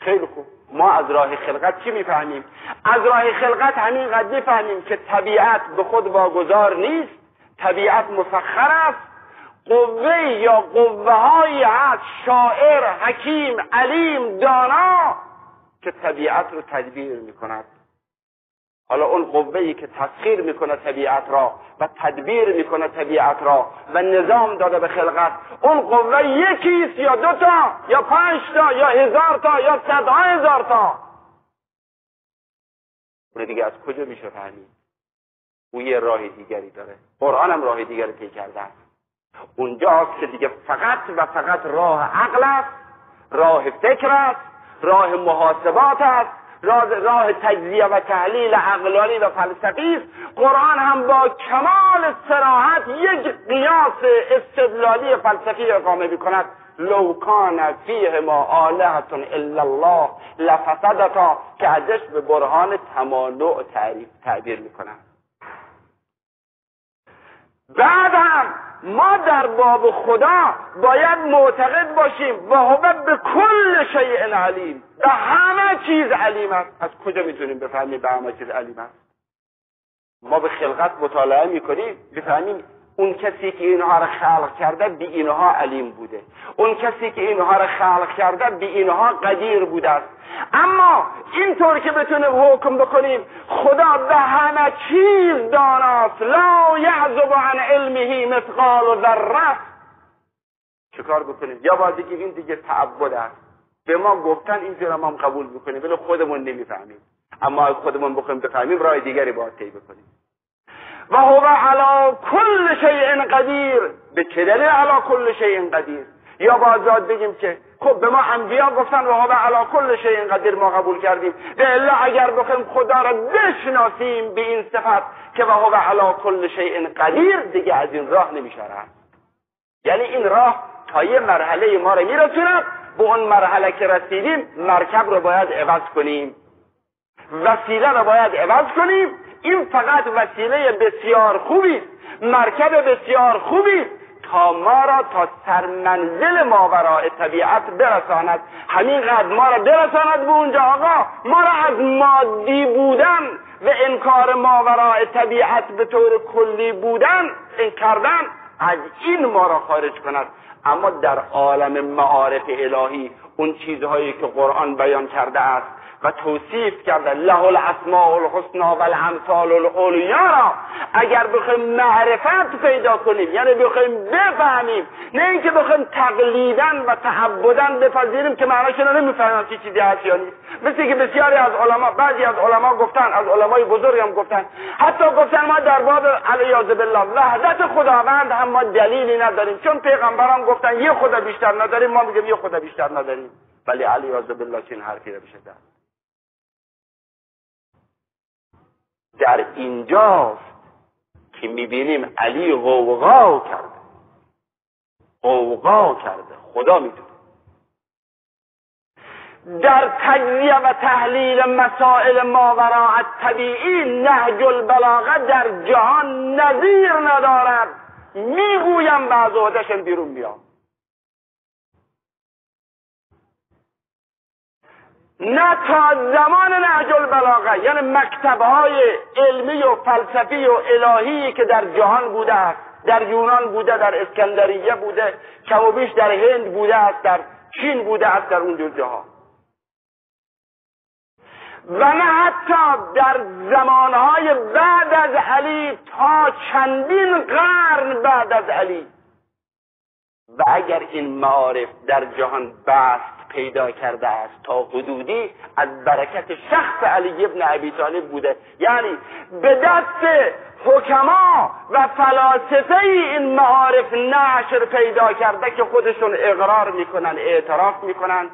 Speaker 1: خیلی خوب، ما از راه خلقت چی میفهمیم؟ از راه خلقت همینقدر میفهمیم که طبیعت به خود واگذار نیست، طبیعت مسخر است، قوه یا قوه‌هایی هست، شاعر، حکیم، علیم، دانا که طبیعت رو تدبیر میکند. حالا اون قوه‌ای که تسخیر میکنه طبیعت را و تدبیر میکنه طبیعت را و نظام داده به خلقت، اون قوه یکیست یا 2 تا یا 5 تا یا 1000 تا یا 100,000 تا؟ اون دیگه از کجا میشه فهمید؟ او یه راه دیگری داره. قرآن هم راه دیگری طی کرده است. اونجاست که دیگه فقط و فقط راه عقل است، راه فکر است، راه محاسبات است، راه تجزیه و تحلیل عقلانی و فلسفی است. قرآن هم با کمال صراحت یک قیاس استدلالی فلسفی اقامه می‌کند: لو کان فیهما آلهة الا الله لفسدتا، که ازش به برهان تمانع تعبیر می‌کند. بعد هم ما در باب خدا باید معتقد باشیم و هو به کل شیء علیم، به همه چیز علیم است. از کجا میتونیم بفهمیم به همه چیز علیم است؟ ما به خلقت مطالعه میکنیم بفهمیم اون کسی که اینها را خلق کرده به اینها علیم بوده، اون کسی که اینها را خلق کرده به اینها قدیر بوده است. اما اینطور که بتونیم حکم بکنیم خدا به همه چیز داناست، لا یعزب عن علمه مثقال ذره، چه کار بکنیم؟ یا باید بگیم این دیگه تعبد است، به ما گفتن اینجا ما هم قبول بکنیم ولی خودمون نمیفهمیم. اما از خودمون بخوایم بفهمیم راه دیگری باید طی بکنیم. و هو علی کل شیء قدیر. به چه دلیل علی کل شیء قدیر؟ یا باید بگیم که خب به ما انبیا گفتن و هو علی کل شیء قدیر، ما قبول کردیم. به الا اگر بخوایم خدا را بشناسیم به این صفت که و هو علی کل شیء قدیر، دیگه از این راه نمیشه رفت. یعنی این راه تا یه مرحله ما را میرسونه، به اون مرحله که رسیدیم مرکب رو باید عوض کنیم، وسیله رو باید عوض کنیم. این فقط وسیله بسیار خوبی، مرکب بسیار خوبی تا ما را تا سرمنزل ماوراء طبیعت برساند. همینقدر ما را برساند به اونجا آقا ما را از مادی بودن و انکار ماوراء طبیعت به طور کلی بودن کردن، از این ما را خارج کند. اما در عالم معارف الهی اون چیزهایی که قرآن بیان کرده است و توصیف کرده، له الاسماء الحسنی و الامثال العلیا را اگر بخوایم معرفت پیدا کنیم، یعنی بخوایم بفهمیم، نه اینکه بخوایم تقلیدن و تعبدن بپذیریم که معناش رو نمیفهمیم چه چیزی هست یا نیست. مثل که بسیاری از علما، بعضی از علما گفتن، از علمای بزرگ هم گفتن، حتی گفتن ما در باب علیاذ بالله وحدت خداوند هم ما دلیلی نداریم، چون پیغمبران گفتن یه خدا بیشتر نداریم، ما میگیم یه خدا بیشتر نداریم. ولی علیاذ بالله چنین حرفی رو بشه در اینجاست که میبینیم علی غوغا کرده، خدا میدونه. در تجزیه و تحلیل مسائل ماوراء طبیعی نهج البلاغه در جهان نظیر ندارد. میگویم بعض عهده‌شون بیرون بیام. نه تا زمان نهج البلاغه، یعنی مکتب‌های علمی و فلسفی و الهی که در جهان بوده است، در یونان بوده، در اسکندریه بوده، کم و بیش در هند بوده است، در چین بوده است، در اون جاها، و نه حتی در زمانهای بعد از علی تا چندین قرن بعد از علی. و اگر این معارف در جهان بست پیدا کرده است تا حدودی از برکت شخص علی ابن ابی طالب بوده، یعنی به دست حکما و فلاسفه این معارف نشر پیدا کرده که خودشون اقرار میکنن، اعتراف میکنن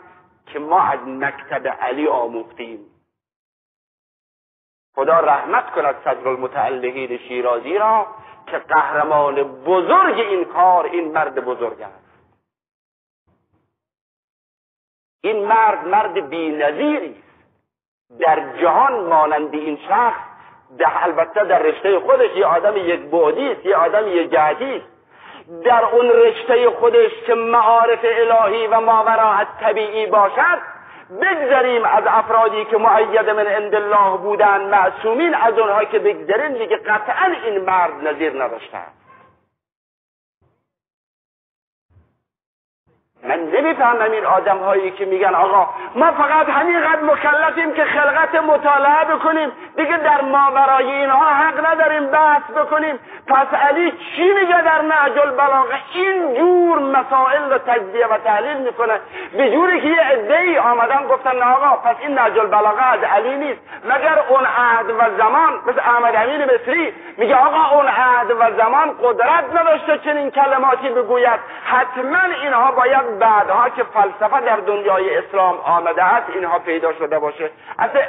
Speaker 1: که ما از مکتب علی آموختیم. خدا رحمت کند صدر المتعلقین شیرازی را که قهرمان بزرگ این کار این مرد بزرگ است. این مرد بی‌نظیری است در جهان. مانند این شخص البته در رشته خودش یه آدم یک بعدی است، یه آدم یک جهتی است. در اون رشته خودش که معارف الهی و ماوراء طبیعی باشد، بگذاریم از افرادی که مؤید من عند الله بودن معصومین، از اونها که بگذاریم دیگه قطعا این مرد نظیر نداشته. من نمیفهمم این آدم هایی که میگن آقا ما فقط همینقدر مکلفیم که خلقت مطالعه بکنیم، دیگه در ماورای اینها حق نداریم بحث بکنیم. پس علی چی میگه در نهج البلاغه؟ این جور مسائل رو تجزیه و تحلیل میکنه، به جوری که یه عده‌ای آمدن گفتن نه آقا پس این نهج البلاغه از علی نیست، مگر اون عهد و زمان. مثل احمد امین مصری میگه آقا اون عهد و زمان قدرت نداشته چنین کلماتی بگوید، حتما اینها باید بعدها که فلسفه در دنیای اسلام آمده است اینها پیدا شده باشه. اصلا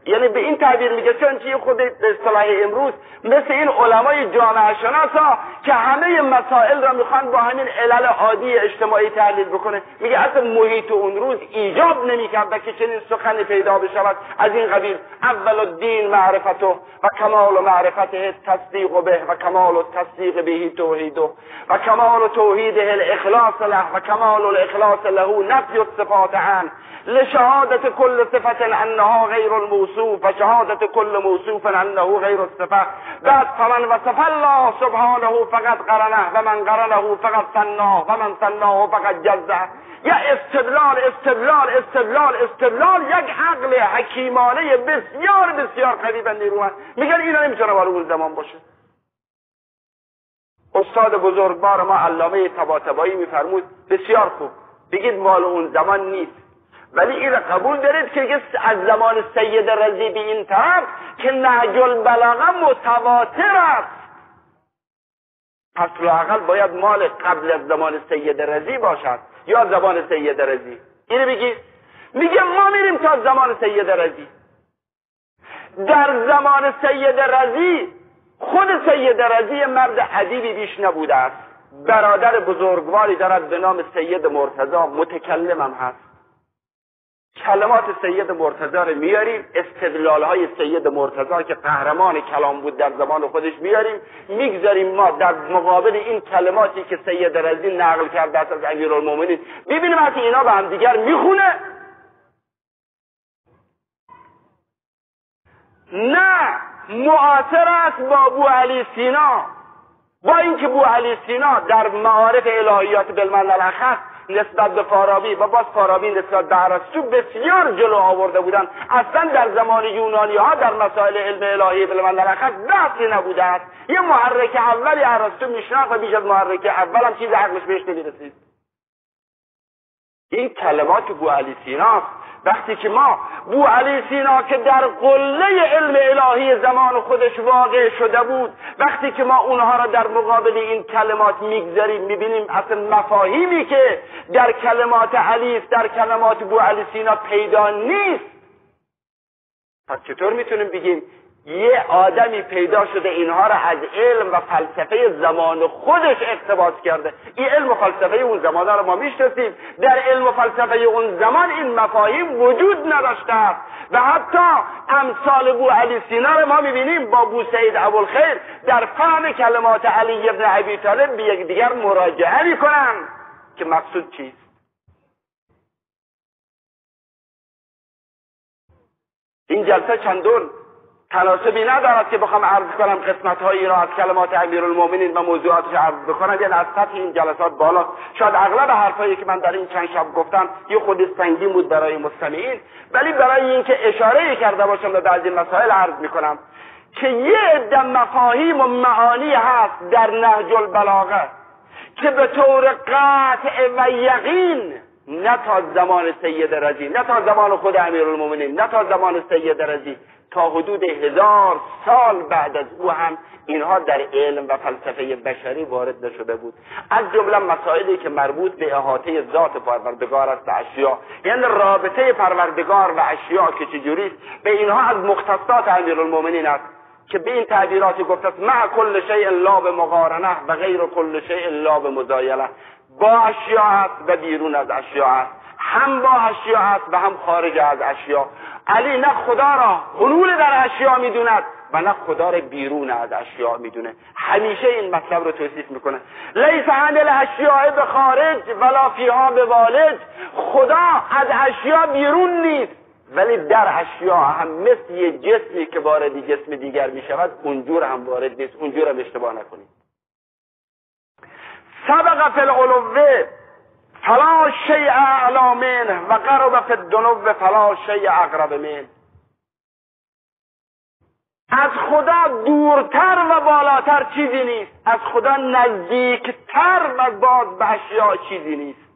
Speaker 1: یعنی به این تعبیر میگه چون چی خود اصطلاح امروز مثل این علمای جامعه شناسا که همه مسائل را میخوان با همین علل عادی اجتماعی تحلیل بکنه، میگه اصلا محیط اون روز ایجاب نمیکرد که چنین سخنی پیدا بشود از این قبیل: اول الدین معرفته و کمال معرفته تصدیق به و کمال التصدیق به توحیده و کمال توحیده الاخلاص له و کمال الاخلاص له نفی الصفات عنه لشهادت كل صفة انها غیر الموصوف و شهادت كل موصوف انه غیر الصفه. بعد فمن وصف الله سبحانه فقد قرنه و من قرنه فقد ثناه و من ثناه فقد جزه. یا استدلال یک عقل حکیمانه بسیار بسیار قوی و نیرومند. میگن اینا نمیتونه مال اون زمان باشه. استاد بزرگوار ما علامه طباطبایی میفرمود بسیار خوب بگید مال اون زمان نیست، ولی این قبول دارید که از زمان سید رضی به این طرف که نهج البلاغه متواتر است، پس لااقل باید مال قبل از زمان سید رضی باشد یا زمان سید رضی. اینو بگید. میگه ما میریم تا زمان سید رضی. در زمان سید رضی خود سید رضی مرد ادیبی بیش نبوده است. برادر بزرگواری دارد به نام سید مرتضی، متکلم هم هست. کلمات سید مرتضی رو میاریم، استدلال های سید مرتضی که قهرمان کلام بود در زمان خودش میاریم، میگذاریم ما در مقابل این کلماتی که سید رضی نقل کرده از امیرالمومنین، ببینیم حتی اینا به هم دیگر میخونه. نه، معاصر است با ابو علی سینا، با اینکه ابو علی سینا در معارف الهیات بالمعنی الاخص نسبت به فارابی و باز فارابی نسبت به ارسطو بسیار جلو آورده بودند. اصلا در زمان یونانی ها در مسائل علم الهی بالمعنی الاخص بحثی نبوده است. یه محرک اولی ارسطو میشناخت و بیش از محرک اول هم چیز عقلش بهش نمیرسید. این کلمات ابو علی سینا. وقتی که ما ابو علی سینا که در قله علم الهی زمان خودش واقع شده بود، وقتی که ما اونها را در مقابل این کلمات میگذاریم میبینیم اصلا مفاهیمی که در کلمات علی در کلمات ابو علی سینا پیدا نیست، پس چطور میتونیم بگیم یه آدمی پیدا شده اینها را از علم و فلسفه زمان خودش اقتباس کرده؟ این علم و فلسفه اون زمان را ما میشناسیم. در علم و فلسفه اون زمان این مفاهیم وجود نداشته است و حتی امثال ابو علی سینا را ما میبینیم با ابو سعید ابوالخیر در فهم کلمات علی ابن ابی طالب به یکدیگر مراجعه میکنن که مقصود چیست. این جلسه چندون تناسبی ندارد که بخوام عرض کنم قسمت‌هایی را از کلمات امیرالمومنین و موضوعاتش عرض بکنم، یعنی از سطح این جلسات بالا. شاید اغلب حرفایی که من در این چند شب گفتم یه خود سنگین بود برای مستمعین، ولی برای اینکه اشاره کرده باشم به بعضی مسائل عرض میکنم که یه عده مفاهیم و معانی هست در نهج البلاغه که به طور قطع و یقین نه تا زمان سید رضی، نه تا زمان خود امیرالمومنین، نه تا زمان سید رضی تا حدود 1000 سال بعد از او هم اینها در علم و فلسفه بشری وارد نشده بود. از جمله مسائلی که مربوط به احاطه ذات پروردگار است به اشیاء، یعنی رابطه پروردگار و اشیاء که چجوریست، به اینها از مختصات امیرالمومنین است که به این تعبیراتی گفته است: مع کل شیء لا بمقارنه و غیر کل شیء لا بمزایله. با اشیاء است و بیرون از اشیاء است، هم با اشیاء است و هم خارج از اشیاء. علی نه خدا را حلول در اشیاء میدوند و نه خدا را بیرون از اشیاء میدونه. همیشه این مطلب رو توصیف میکنه: لیس عن الاشیاء بخارج ولا فیها بوالج. خدا از اشیاء بیرون نیست ولی در اشیاء هم مثل یه جسمی که وارد جسم دیگر میشود اونجور هم وارد نیست. اونجور هم اشتباه نکنید. سبق فی العلو فلا شیء اعلی منه و قرب فی الدنو فلا شیء اقرب منه. از خدا دورتر و بالاتر چیزی نیست، از خدا نزدیکتر و باز به اشیاء چیزی نیست.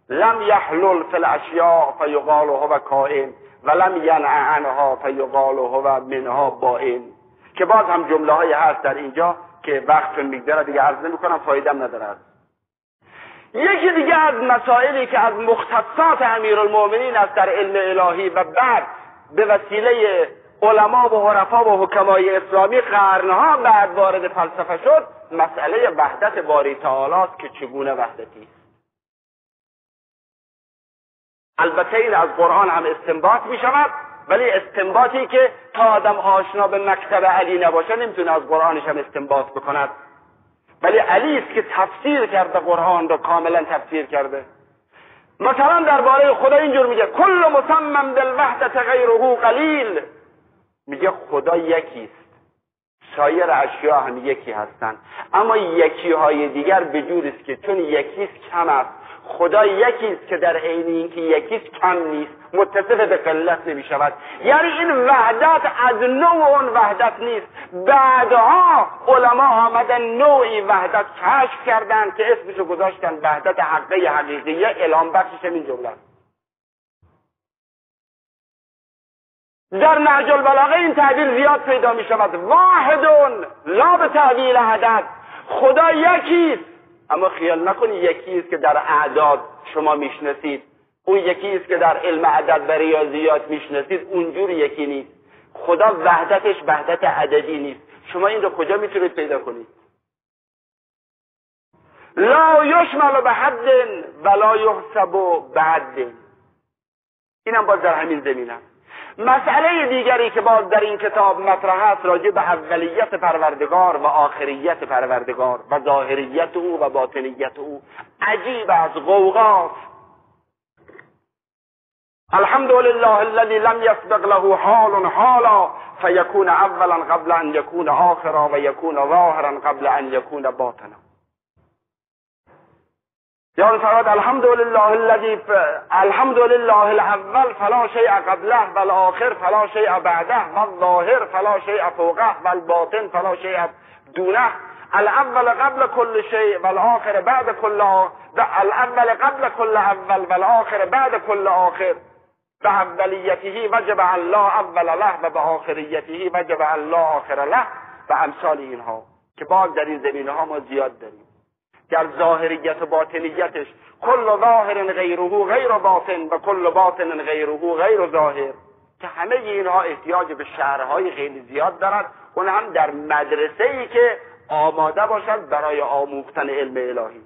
Speaker 1: لم یحلل فی الاشیاء فیقال هو کائن و لم ینع عنها فیقال هو منها بائن. که باز هم جمله هایی هست در اینجا که وقتون میگذره دیگه عرض نمیکنم، فایدم نداره. یکی دیگه از مسائلی که از مختصات امیرالمومنین است در علم الهی و بعد به وسیله علما و عرفا و حکمای اسلامی قرنها بعد وارد فلسفه شد، مسئله وحدت باری تعالی است که چگونه وحدتی است. البته این از قرآن هم استنباط می شود، ولی استنباطی که تا آدم آشنا به مکتب علی نباشه نمیتونه از قرآنش هم استنباط بکند. ولی علی است که تفسیر کرده، قرآن رو کاملا تفسیر کرده. مثلا درباره خدا اینجور میگه: کل مسمم بالوحدت غیره قلیل. میگه خدا یکی است، سایر اشیاء هم یکی هستند، اما یکی های دیگر به جور است که چون یکی است کم است. خدا یکی است که در عین اینکه یکی است کم نیست، متصف به قلت نمی شود. یعنی این وحدت از نوع اون وحدت نیست. بعدها علما آمدن نوعی وحدت کشف کردند که اسمشو گذاشتن وحدت حقه حقیقیه. الهام بخشش این جمله است. در نهج البلاغه این تعبیر زیاد پیدا می شود: واحدون لا به تعبیر عدد. خدا یکیست، اما خیال نکنید یکی است که در اعداد شما میشناسید، اون یکی است که در علم عدد و ریاضیات میشناسید، اونجور یکی نیست. خدا وحدتش وحدت عددی نیست. شما این رو کجا میتونید پیدا کنید؟ لا یشمل به حد ولا یحسب به حد. اینم باز در همین زمینه. مسئله دیگری که باز در این کتاب مطرح است راجع به اولیت پروردگار و آخریت پروردگار و ظاهریت او و باطنیت او. عجیب از غوغاست. الحمد لله الذي لم يسبق له حال حالا فيكون اولا قبل ان يكون آخرا و يكون ظاهرا قبل ان يكون باطنا. یا فراد الحمد لله الذي الحمد لله الاول فلا شيء قبله والآخر فلا شيء بعده والظاهر فلا شيء فوقه والباطن فلا شيء دونه. الاول قبل كل شيء والآخر بعد كل الاول قبل كل اول والآخر بعد كل آخر. به اولیته وجب الله اول له و به آخریته وجب الله آخر له و امثال اینها که باز در این زمینه ها ما زیاد داریم. در ظاهریت و باطنیتش کل ظاهر غیره غیر باطن و کل باطن غیره غیر ظاهر، که همه اینها احتیاج به شرحهای خیلی زیاد دارد، اون هم در مدرسه‌ای که آماده باشد برای آموختن علم الهی.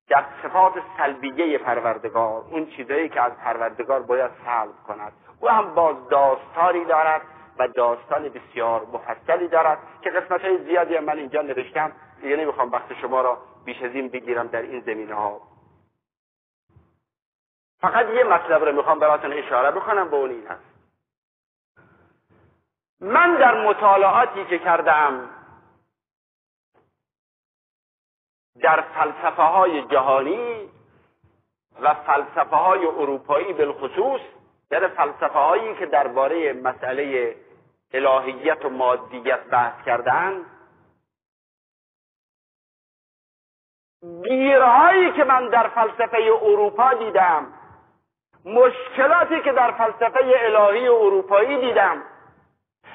Speaker 1: در صفات سلبیه پروردگار، اون چیزایی که از پروردگار باید سلب کند، او هم باز داستانی دارد و داستان بسیار مفصلی دارد که قسمت‌های زیادی من اینجا نوشتم، دیگه نمیخوام وقت شما را بیش از این بگیرم در این زمینه ها. فقط یه مطلب رو میخوام براتون اشاره بکنم، به اون این هست: من در مطالعاتی که کردم در فلسفه های جهانی و فلسفه های اروپایی بالخصوص، در فلسفه هایی که درباره مسئله الهیت و مادیت بحث کردن، گیرهایی که من در فلسفه اروپا دیدم مشکلاتی که در فلسفه الهی اروپایی دیدم،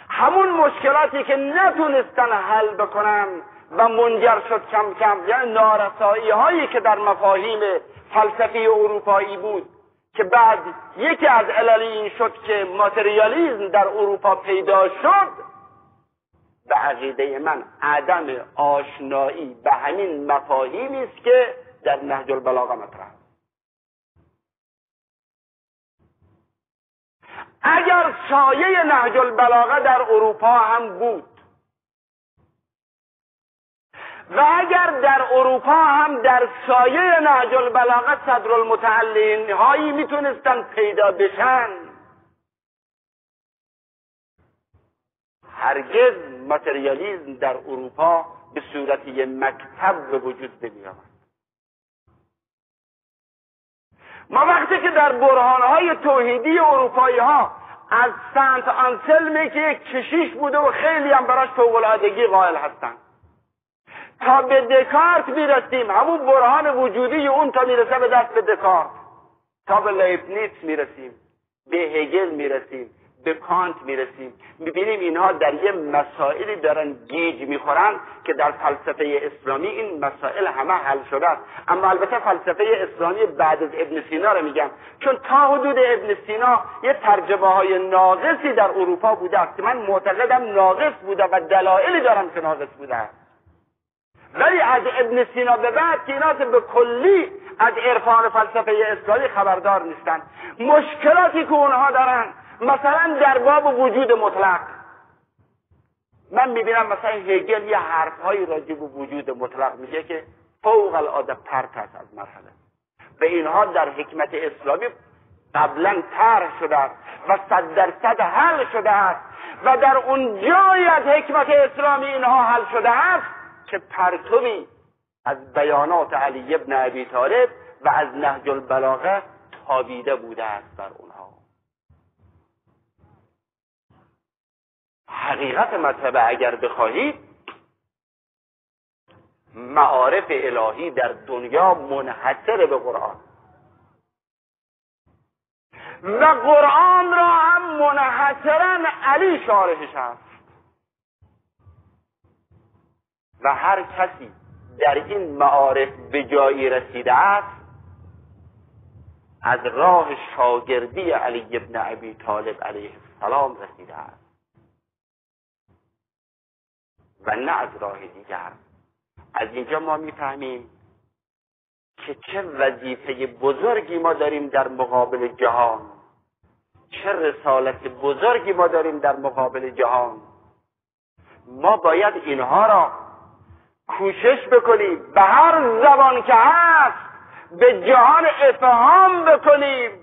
Speaker 1: همون مشکلاتی که نتونستن حل بکنن و منجر شد کم کم، یعنی نارسایی هایی که در مفاهیم فلسفی اروپایی بود، که بعد یکی از علل این شد که ماتریالیسم در اروپا پیدا شد. به عقیده من عدم آشنایی به همین مفاهیمی است که در نهج البلاغه مطرح. اگر سایه نهج البلاغه در اروپا هم بود و اگر در اروپا هم در سایه نهج البلاغه صدرالمتعلین هایی میتونستن پیدا بشن، هرگز ماتریالیسم در اروپا به صورت یک مکتب به وجود نمی‌آمد. ما وقتی که در برهانهای توحیدی اروپایی ها از سنت آنسلمی که یک کشیش بوده و خیلی هم براش فوق‌العادگی قائل هستن، تا به دکارت میرسیم، همون برهان وجودی اون تا میرسه به دست به دکارت، تا به لیبنیتس میرسیم، به هگل میرسیم، به کانت میرسیم، میبینیم اینها در یه مسائلی دارن گیج میخورن که در فلسفه اسلامی این مسائل همه حل شده است. اما البته فلسفه اسلامی بعد از ابن سینا رو میگم، چون تا حدود ابن سینا یه ترجمه های ناقصی در اروپا بوده است که من معتقدم ناقص بوده و دلایلی دارم که ناقص بوده است. ولی از ابن سینا به بعد که اینا به کلی از عرفان فلسفه اسلامی خبردار نیستن. مشکلاتی که اونها دارن مثلا در باب وجود مطلق، من میبینم مثلا هگل یه حرفهایی راجع به وجود مطلق میگه که فوق العاده پرت است از مرحله. به اینها در حکمت اسلامی قبلا طرح شده است و 100% حل شده است و در اون جایی از حکمت اسلامی اینها حل شده است که پرتوی از بیانات علی ابن ابی طالب و از نهج البلاغه تابیده بوده است بر اونها. حقیقت مطلب اگر بخواهید، معارف الهی در دنیا منحصر به قرآن و قرآن را هم منحصرا علی شارحش است و هر کسی در این معارف به جایی رسیده است از راه شاگردی علی ابن ابی طالب علیه السلام رسیده است و نه از راه دیگر. از اینجا ما میفهمیم که چه وظیفه بزرگی ما داریم در مقابل جهان، چه رسالت بزرگی ما داریم در مقابل جهان. ما باید اینها را کوشش بکنیم به هر زبان که هست به جهان افهام بکنیم.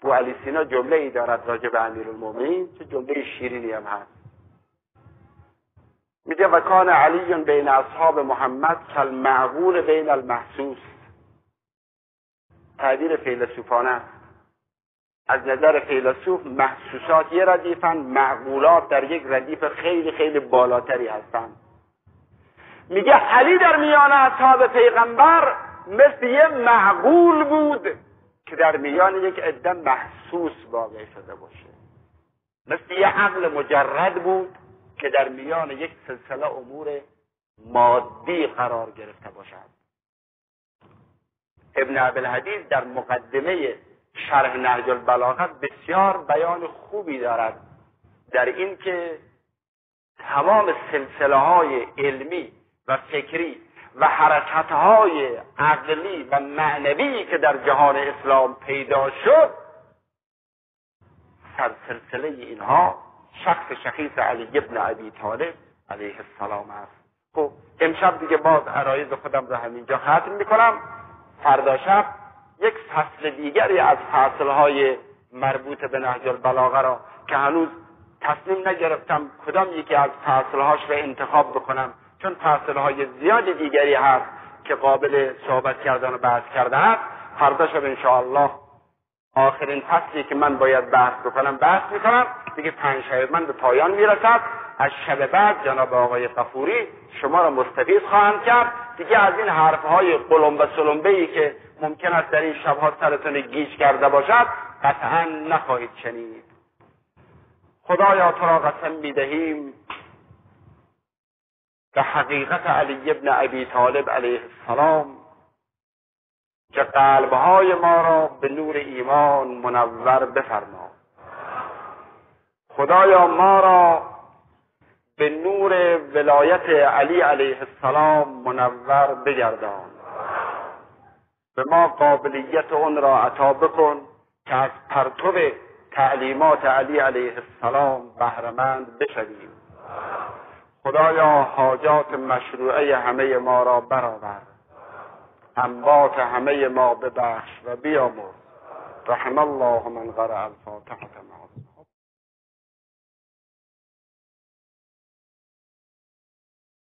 Speaker 1: ابو علی سینا جمله ای دارد راجع به امیرالمومنین، چه جمله شیرینی هم هست. میگه و کان علی بین اصحاب محمد کالمعقول بین المحسوس. تعبیر فیلسوفانه است. از نظر فیلسوف محسوسات یه ردیفن، معقولات در یک ردیف خیلی خیلی بالاتری هستن. میگه علی در میان اصحاب پیغمبر مثل یه معقول بود که در میان یک عده محسوس واقع شده باشه، مثل یه عقل مجرد بود که در میان یک سلسله امور مادی قرار گرفته باشد. ابن ابوالحدیث در مقدمه شرح نهج البلاغه بسیار بیان خوبی دارد در این که تمام سلسله های علمی و فکری و حرکت های عقلی و معنوی که در جهان اسلام پیدا شد، سر سلسله اینها شخص شخیص علی ابن ابی طالب علیه السلام است. خب امشب دیگه باز عرایض خودم رو همینجا ختم میکنم. فردا شب یک فصل دیگری از فصلهای مربوط به نهج البلاغه را که هنوز تصمیم نگرفتم کدام یکی از فصلهاش را انتخاب بکنم، چون فصلهای زیاد دیگری هست که قابل صحبت کردن و بحث کردن است. فردا شب انشاءالله آخرین فصلی که من باید بحث میکنم دیگه 5 شب من به پایان میرسد. از شب بعد جناب آقای غفوری شما را مستفیض خواهند کرد. دیگه از این حرفهای قلم و سلمبه‌ای که ممکن است در این شبها سرتون گیج کرده باشد قطعا نخواهید شنید. خدایا تو را قسم میدهیم به حقیقت علی ابن ابی طالب علیه السلام که قلبهای ما را به نور ایمان منور بفرما. خدایا ما را به نور ولایت علی علیه السلام منور بگردان. به ما قابلیت اون را عطا بکن که از پرتو تعلیمات علی علیه السلام بهره‌مند بشویم. خدایا حاجات مشروعه همه ما را برآور، انبات همه ما ببخش و بیامرز. رحم الله من قرأ الفاتحة.